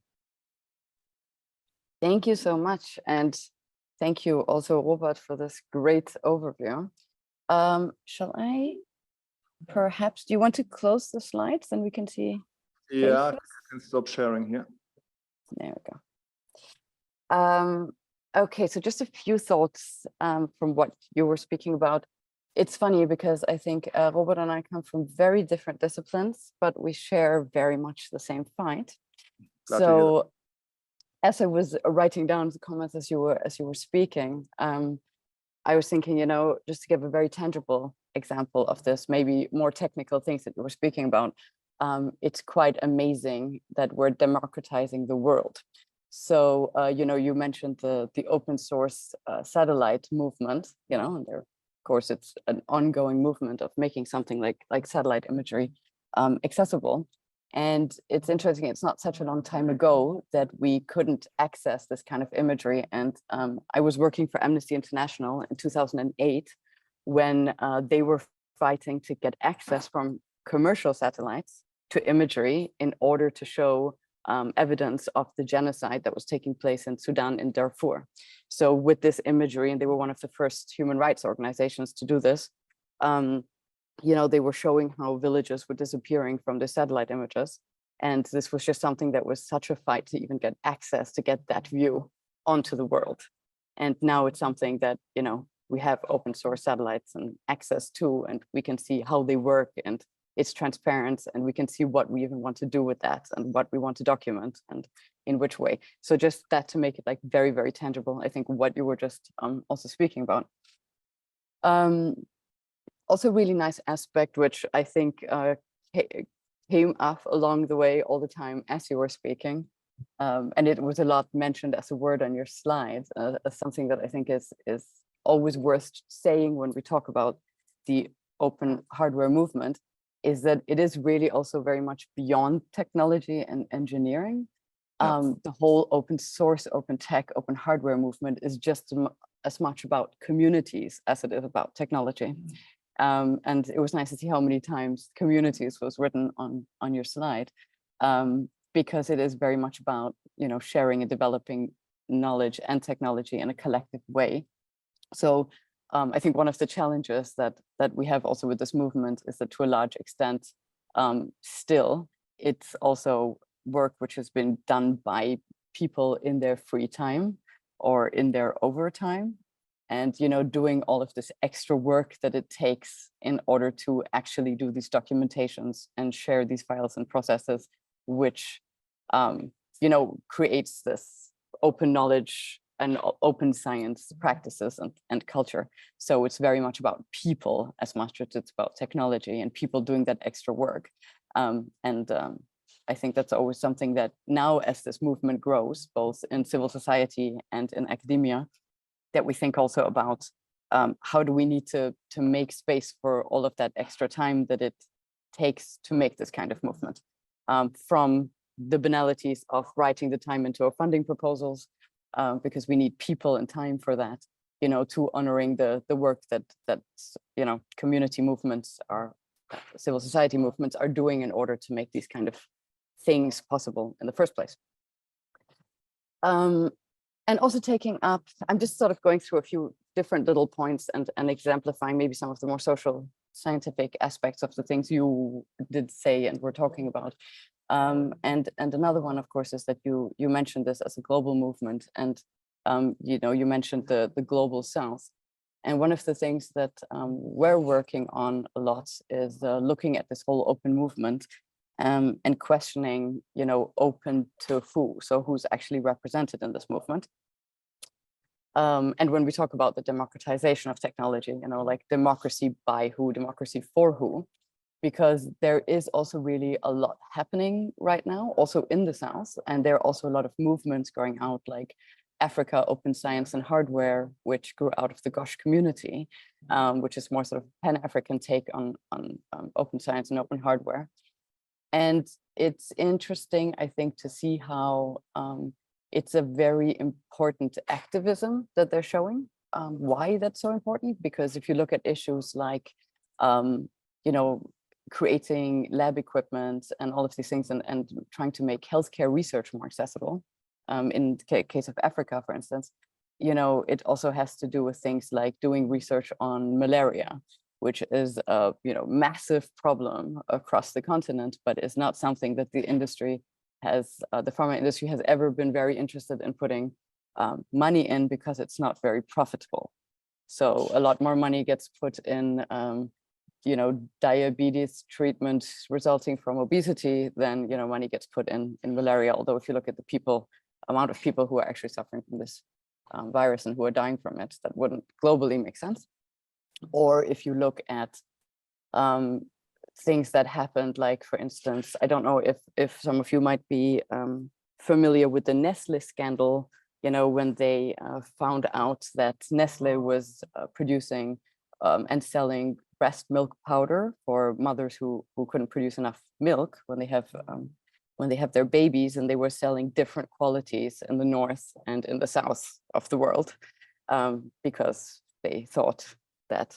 Thank you so much. And thank you also, Robert, for this great overview. Shall I perhaps, do you want to close the slides and we can see? Yeah, I can stop sharing here. There we go. Okay, so just a few thoughts from what you were speaking about. It's funny because I think Robert and I come from very different disciplines, but we share very much the same fight. So as I was writing down the comments as you were speaking, I was thinking, you know, just to give a very tangible example of this, maybe more technical things that you were speaking about. It's quite amazing that we're democratizing the world. So, you know, you mentioned the open source satellite movement, you know, and there, of course, it's an ongoing movement of making something like satellite imagery accessible. And it's interesting, it's not such a long time ago that we couldn't access this kind of imagery. And I was working for Amnesty International in 2008 when they were fighting to get access from commercial satellites to imagery in order to show evidence of the genocide that was taking place in Sudan in Darfur. So with this imagery, and they were one of the first human rights organizations to do this, you know, they were showing how villages were disappearing from the satellite images. And this was just something that was such a fight to even get access to get that view onto the world. And now it's something that, you know, we have open source satellites and access to, and we can see how they work, and it's transparent, and we can see what we even want to do with that and what we want to document and in which way. So just that to make it like very, very tangible, I think what you were just also speaking about. Also really nice aspect, which I think came up along the way all the time as you were speaking. And it was a lot mentioned as a word on your slides, as something that I think is always worth saying when we talk about the open hardware movement, is that it is really also very much beyond technology and engineering. The whole open source, open tech, open hardware movement is just as much about communities as it is about technology. And it was nice to see how many times communities was written on your slide, because it is very much about, you know, sharing and developing knowledge and technology in a collective way. So I think one of the challenges that we have also with this movement is that to a large extent, still, it's also work which has been done by people in their free time or in their overtime. And, you know, doing all of this extra work that it takes in order to actually do these documentations and share these files and processes, which, you know, creates this open knowledge and open science practices and culture. So it's very much about people as much as it's about technology and people doing that extra work. I think that's always something that now, as this movement grows, both in civil society and in academia, that we think also about how do we need to make space for all of that extra time that it takes to make this kind of movement, from the banalities of writing the time into our funding proposals, because we need people and time for that, you know, to honoring the work that you know, community movements are, civil society movements are doing in order to make these kind of things possible in the first place. And also taking up, I'm just sort of going through a few different little points and exemplifying maybe some of the more social scientific aspects of the things you did say and were talking about. And another one, of course, is that you mentioned this as a global movement, and you know, you mentioned the global south. And one of the things that we're working on a lot is looking at this whole open movement and questioning, you know, open to who, so who's actually represented in this movement. And when we talk about the democratization of technology, you know, like democracy by who, democracy for who, because there is also really a lot happening right now, also in the South, and there are also a lot of movements going out, like Africa Open Science and Hardware, which grew out of the GOSH community, which is more sort of Pan-African take on open science and open hardware. And it's interesting, I think, to see how it's a very important activism that they're showing. Why that's so important? Because if you look at issues like, you know, creating lab equipment and all of these things, and trying to make healthcare research more accessible, in the case of Africa, for instance, you know, it also has to do with things like doing research on malaria, which is a, you know, massive problem across the continent, but is not something that the industry has, the pharma industry has ever been very interested in putting money in, because it's not very profitable. So a lot more money gets put in, you know, diabetes treatment resulting from obesity than, you know, money gets put in malaria. Although if you look at the amount of people who are actually suffering from this virus and who are dying from it, that wouldn't globally make sense. Or if you look at things that happened, like, for instance, I don't know if some of you might be familiar with the Nestle scandal, you know, when they found out that Nestle was producing and selling breast milk powder for mothers who couldn't produce enough milk when they have their babies, and they were selling different qualities in the north and in the south of the world, because they thought that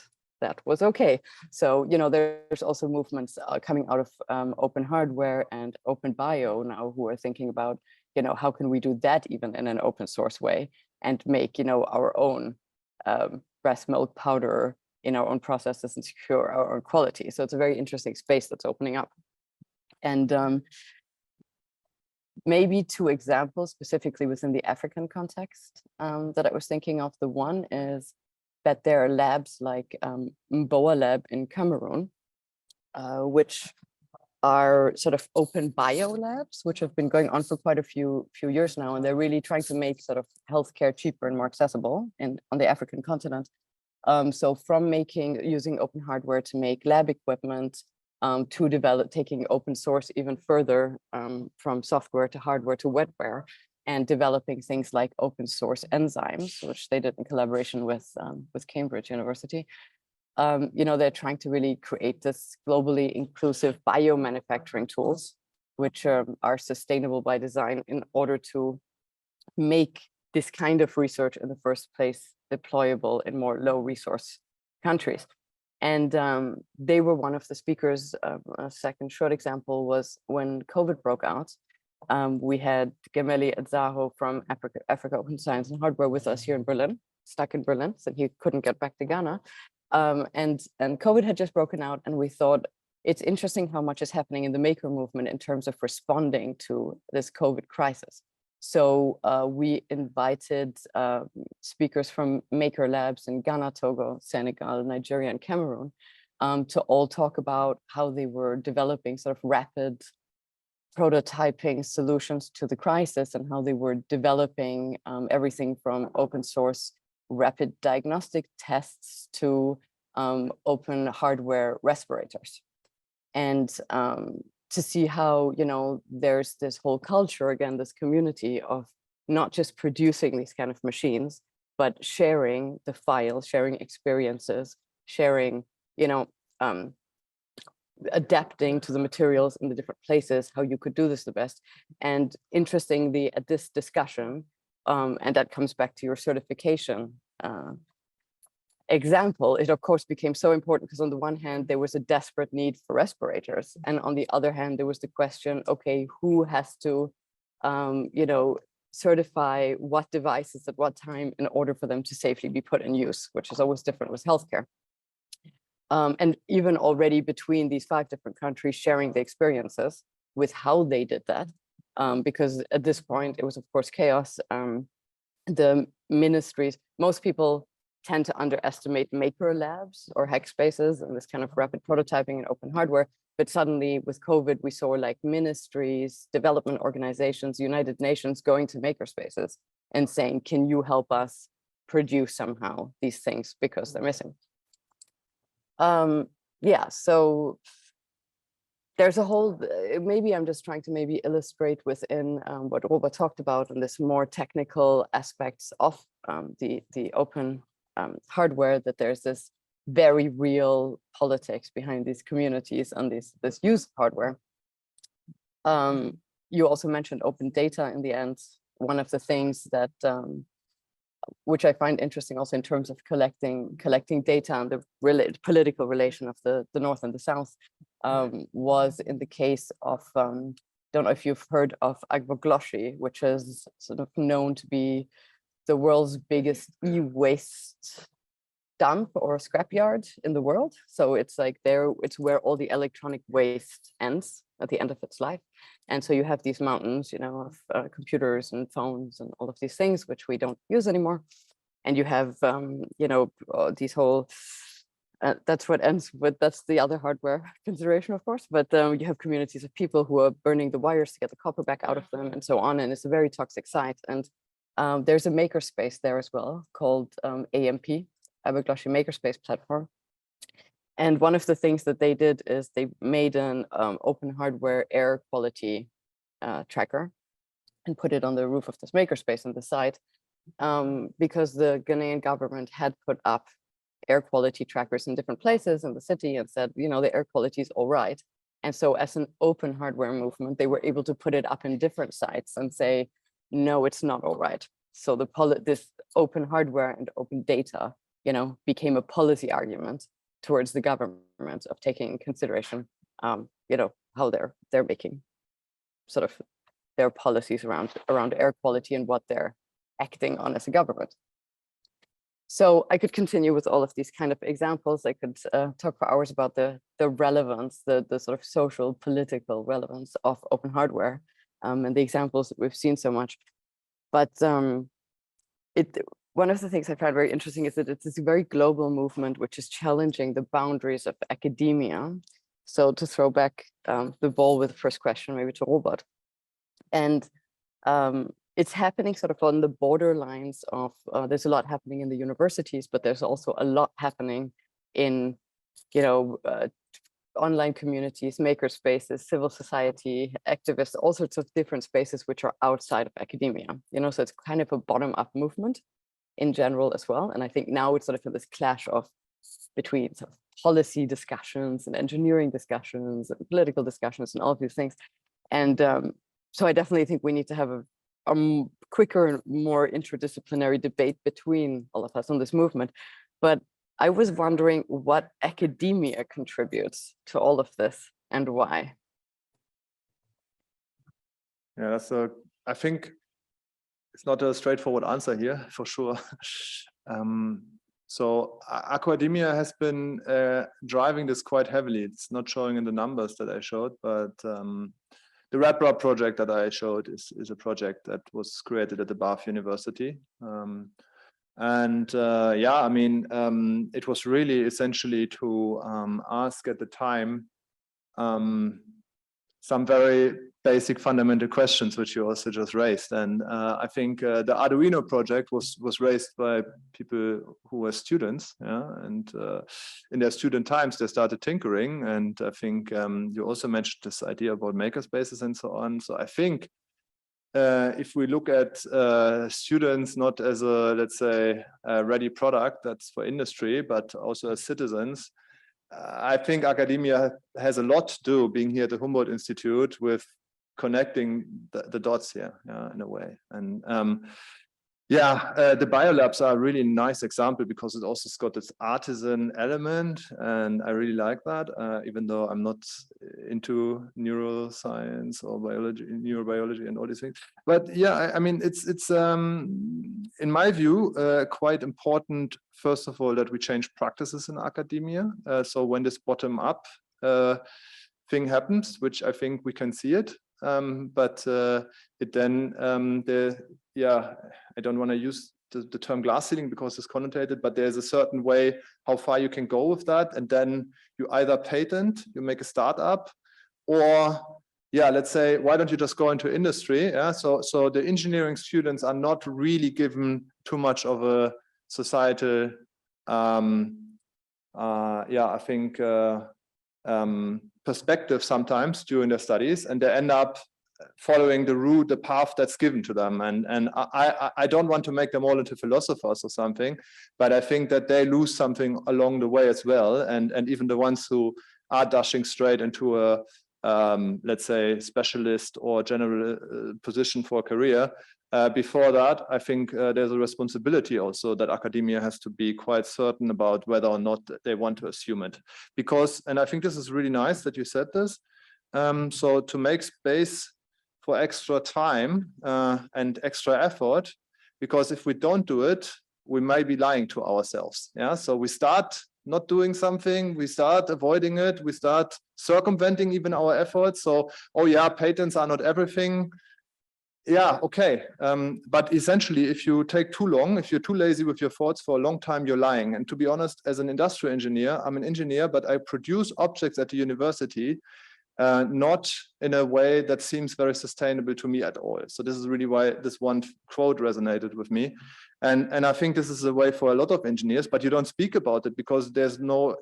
was okay. So, you know, there's also movements coming out of open hardware and open bio now, who are thinking about, you know, how can we do that even in an open source way, and make, you know, our own breast milk powder in our own processes and secure our own quality. So it's a very interesting space that's opening up. And maybe two examples specifically within the African context that I was thinking of. The one is that there are labs like Mboa Lab in Cameroon, which are sort of open bio labs, which have been going on for quite a few years now, and they're really trying to make sort of healthcare cheaper and more accessible on the African continent. So from using open hardware to make lab equipment, to develop, taking open source even further, from software to hardware to wetware, and developing things like open source enzymes, which they did in collaboration with Cambridge University. You know, they're trying to really create this globally inclusive biomanufacturing tools, which are sustainable by design, in order to make this kind of research in the first place deployable in more low resource countries. And they were one of the speakers. A second short example was when COVID broke out. We had Gemeli Adzaho from Africa Open Science and Hardware with us here in Berlin, stuck in Berlin, so he couldn't get back to Ghana. And COVID had just broken out, and we thought it's interesting how much is happening in the maker movement in terms of responding to this COVID crisis. So we invited speakers from maker labs in Ghana, Togo, Senegal, Nigeria, and Cameroon to all talk about how they were developing sort of rapid prototyping solutions to the crisis, and how they were developing everything from open source rapid diagnostic tests to open hardware respirators. And to see how, you know, there's this whole culture, again, this community of not just producing these kind of machines, but sharing the files, sharing experiences, sharing, you know, adapting to the materials in the different places, how you could do this the best. And interestingly, at this discussion, and that comes back to your certification example, it of course became so important because on the one hand, there was a desperate need for respirators. And on the other hand, there was the question, okay, who has to, you know, certify what devices at what time in order for them to safely be put in use, which is always different with healthcare. And even already between these 5 different countries sharing the experiences with how they did that, because at this point it was of course chaos. The ministries, most people tend to underestimate maker labs or hack spaces and this kind of rapid prototyping and open hardware. But suddenly with COVID, we saw like ministries, development organizations, United Nations going to maker spaces and saying, can you help us produce somehow these things because they're missing? Yeah, so there's a whole, maybe I'm just trying to maybe illustrate within what Robert talked about and this more technical aspects of the open hardware, that there's this very real politics behind these communities and this use of hardware. You also mentioned open data in the end. One of the things that which I find interesting also in terms of collecting data and the political relation of the North and the South was in the case of, don't know if you've heard of Agbogbloshie, which is sort of known to be the world's biggest e-waste dump or scrapyard in the world. So it's like it's where all the electronic waste ends at the end of its life. And so you have these mountains, you know, of computers and phones and all of these things, which we don't use anymore. And you have, you know, these whole, that's what ends with, that's the other hardware consideration, of course, but you have communities of people who are burning the wires to get the copper back out of them and so on. And it's a very toxic site. And there's a makerspace there as well called AMP, Agbogbloshie Makerspace Platform. And one of the things that they did is they made an open hardware air quality tracker and put it on the roof of this makerspace on the site because the Ghanaian government had put up air quality trackers in different places in the city and said, you know, the air quality is all right. And so as an open hardware movement, they were able to put it up in different sites and say, no, it's not all right. So this open hardware and open data, you know, became a policy argument towards the government of taking in consideration, you know, how they're making sort of their policies around air quality and what they're acting on as a government. So I could continue with all of these kind of examples. I could talk for hours about the relevance, the sort of social political relevance of open hardware and the examples that we've seen so much. But one of the things I find very interesting is that it's this very global movement which is challenging the boundaries of academia. So to throw back the ball with the first question, maybe to Robert. And it's happening sort of on the borderlines of, there's a lot happening in the universities, but there's also a lot happening in, you know, online communities, maker spaces, civil society, activists, all sorts of different spaces which are outside of academia, you know, so it's kind of a bottom-up movement in general as well. And I think now it's sort of this clash of between sort of policy discussions and engineering discussions and political discussions and all of these things. And so I definitely think we need to have a quicker and more interdisciplinary debate between all of us on this movement. But I was wondering what academia contributes to all of this and why. Yeah, I think it's not a straightforward answer here, for sure. So academia has been driving this quite heavily. It's not showing in the numbers that I showed, but the RepRap project that I showed is a project that was created at the Humboldt-Universität. Yeah, I mean, it was really essentially to ask at the time some very basic fundamental questions, which you also just raised. And I think the Arduino project was raised by people who were students, yeah, and in their student times they started tinkering. And I think you also mentioned this idea about makerspaces and so on. So I think if we look at students not as a, let's say, a ready product that's for industry, but also as citizens, I think academia has a lot to do, being here at the Humboldt-Institute, with connecting the dots here, in a way. And the biolabs are a really nice example because it also has got this artisan element, and I really like that, even though I'm not into neuroscience or biology, neurobiology and all these things. But yeah, I mean, it's in my view, quite important, first of all, that we change practices in academia. So when this bottom-up thing happens, which I think we can see it, but it then I don't want to use the term glass ceiling because it's connotated, but there's a certain way how far you can go with that, and then you either patent, you make a startup, or let's say, why don't you just go into industry? So the engineering students are not really given too much of a societal I think perspective sometimes during their studies, and they end up following the path that's given to them. And I don't want to make them all into philosophers or something, but I think that they lose something along the way as well. And even the ones who are dashing straight into a, let's say, specialist or general position for a career, before that, I think there's a responsibility also that academia has to be quite certain about whether or not they want to assume it. Because, and I think this is really nice that you said this, so to make space for extra time and extra effort, because if we don't do it, we may be lying to ourselves. So we start not doing something, we start avoiding it, we start circumventing even our efforts. So, patents are not everything. Okay. But essentially, if you take too long, if you're too lazy with your thoughts for a long time, you're lying. And to be honest, as an industrial engineer, I'm an engineer, but I produce objects at the university, not in a way that seems very sustainable to me at all. So this is really why this one quote resonated with me. And I think this is a way for a lot of engineers, but you don't speak about it because there's no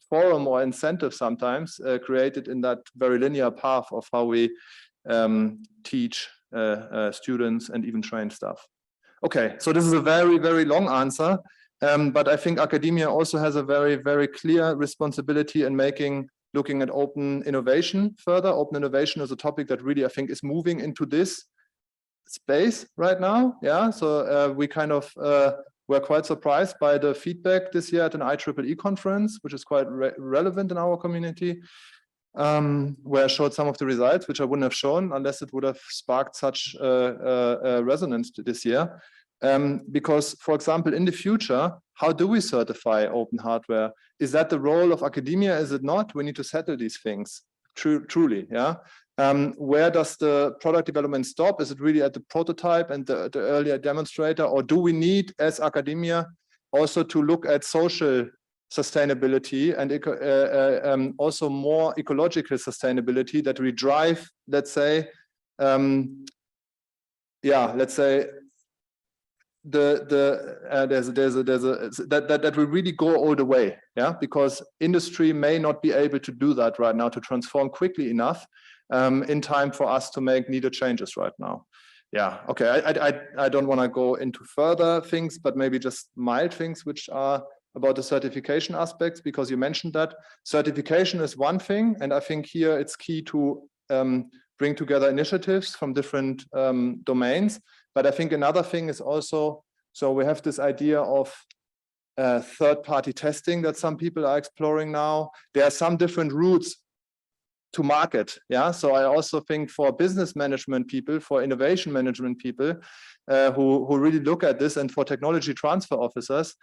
forum or incentive sometimes created in that very linear path of how we teach students and even train staff. Okay, so this is a very, very long answer, but I think academia also has a very, very clear responsibility in looking at open innovation further. Open innovation is a topic that really, I think, is moving into this space right now. So we kind of were quite surprised by the feedback this year at an IEEE conference, which is quite relevant in our community. Where I showed some of the results, which I wouldn't have shown unless it would have sparked such resonance this year. Because, for example, in the future, how do we certify open hardware? Is that the role of academia? Is it not? We need to settle these things, truly. Where does the product development stop? Is it really at the prototype and the earlier demonstrator? Or do we need, as academia, also to look at social sustainability and also more ecological sustainability that we drive, let's say, let's say that we really go all the way, because industry may not be able to do that right now, to transform quickly enough in time for us to make needed changes right now. Okay, I don't want to go into further things, but maybe just mild things which are about the certification aspects, because you mentioned that certification is one thing, and I think here it's key to bring together initiatives from different domains. But I think another thing is also, so we have this idea of third-party testing that some people are exploring now. There are some different routes to market. So I also think for business management people, for innovation management people who really look at this, and for technology transfer officers,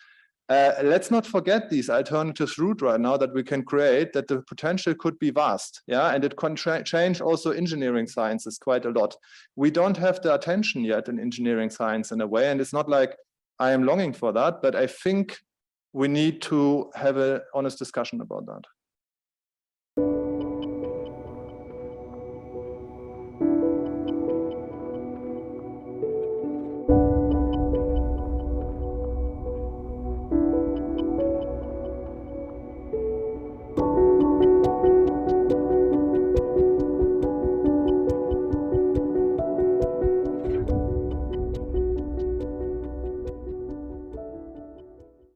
let's not forget these alternatives route right now that we can create, that the potential could be vast. And it can change also engineering sciences quite a lot. We don't have the attention yet in engineering science in a way, and it's not like I am longing for that, but I think we need to have an honest discussion about that.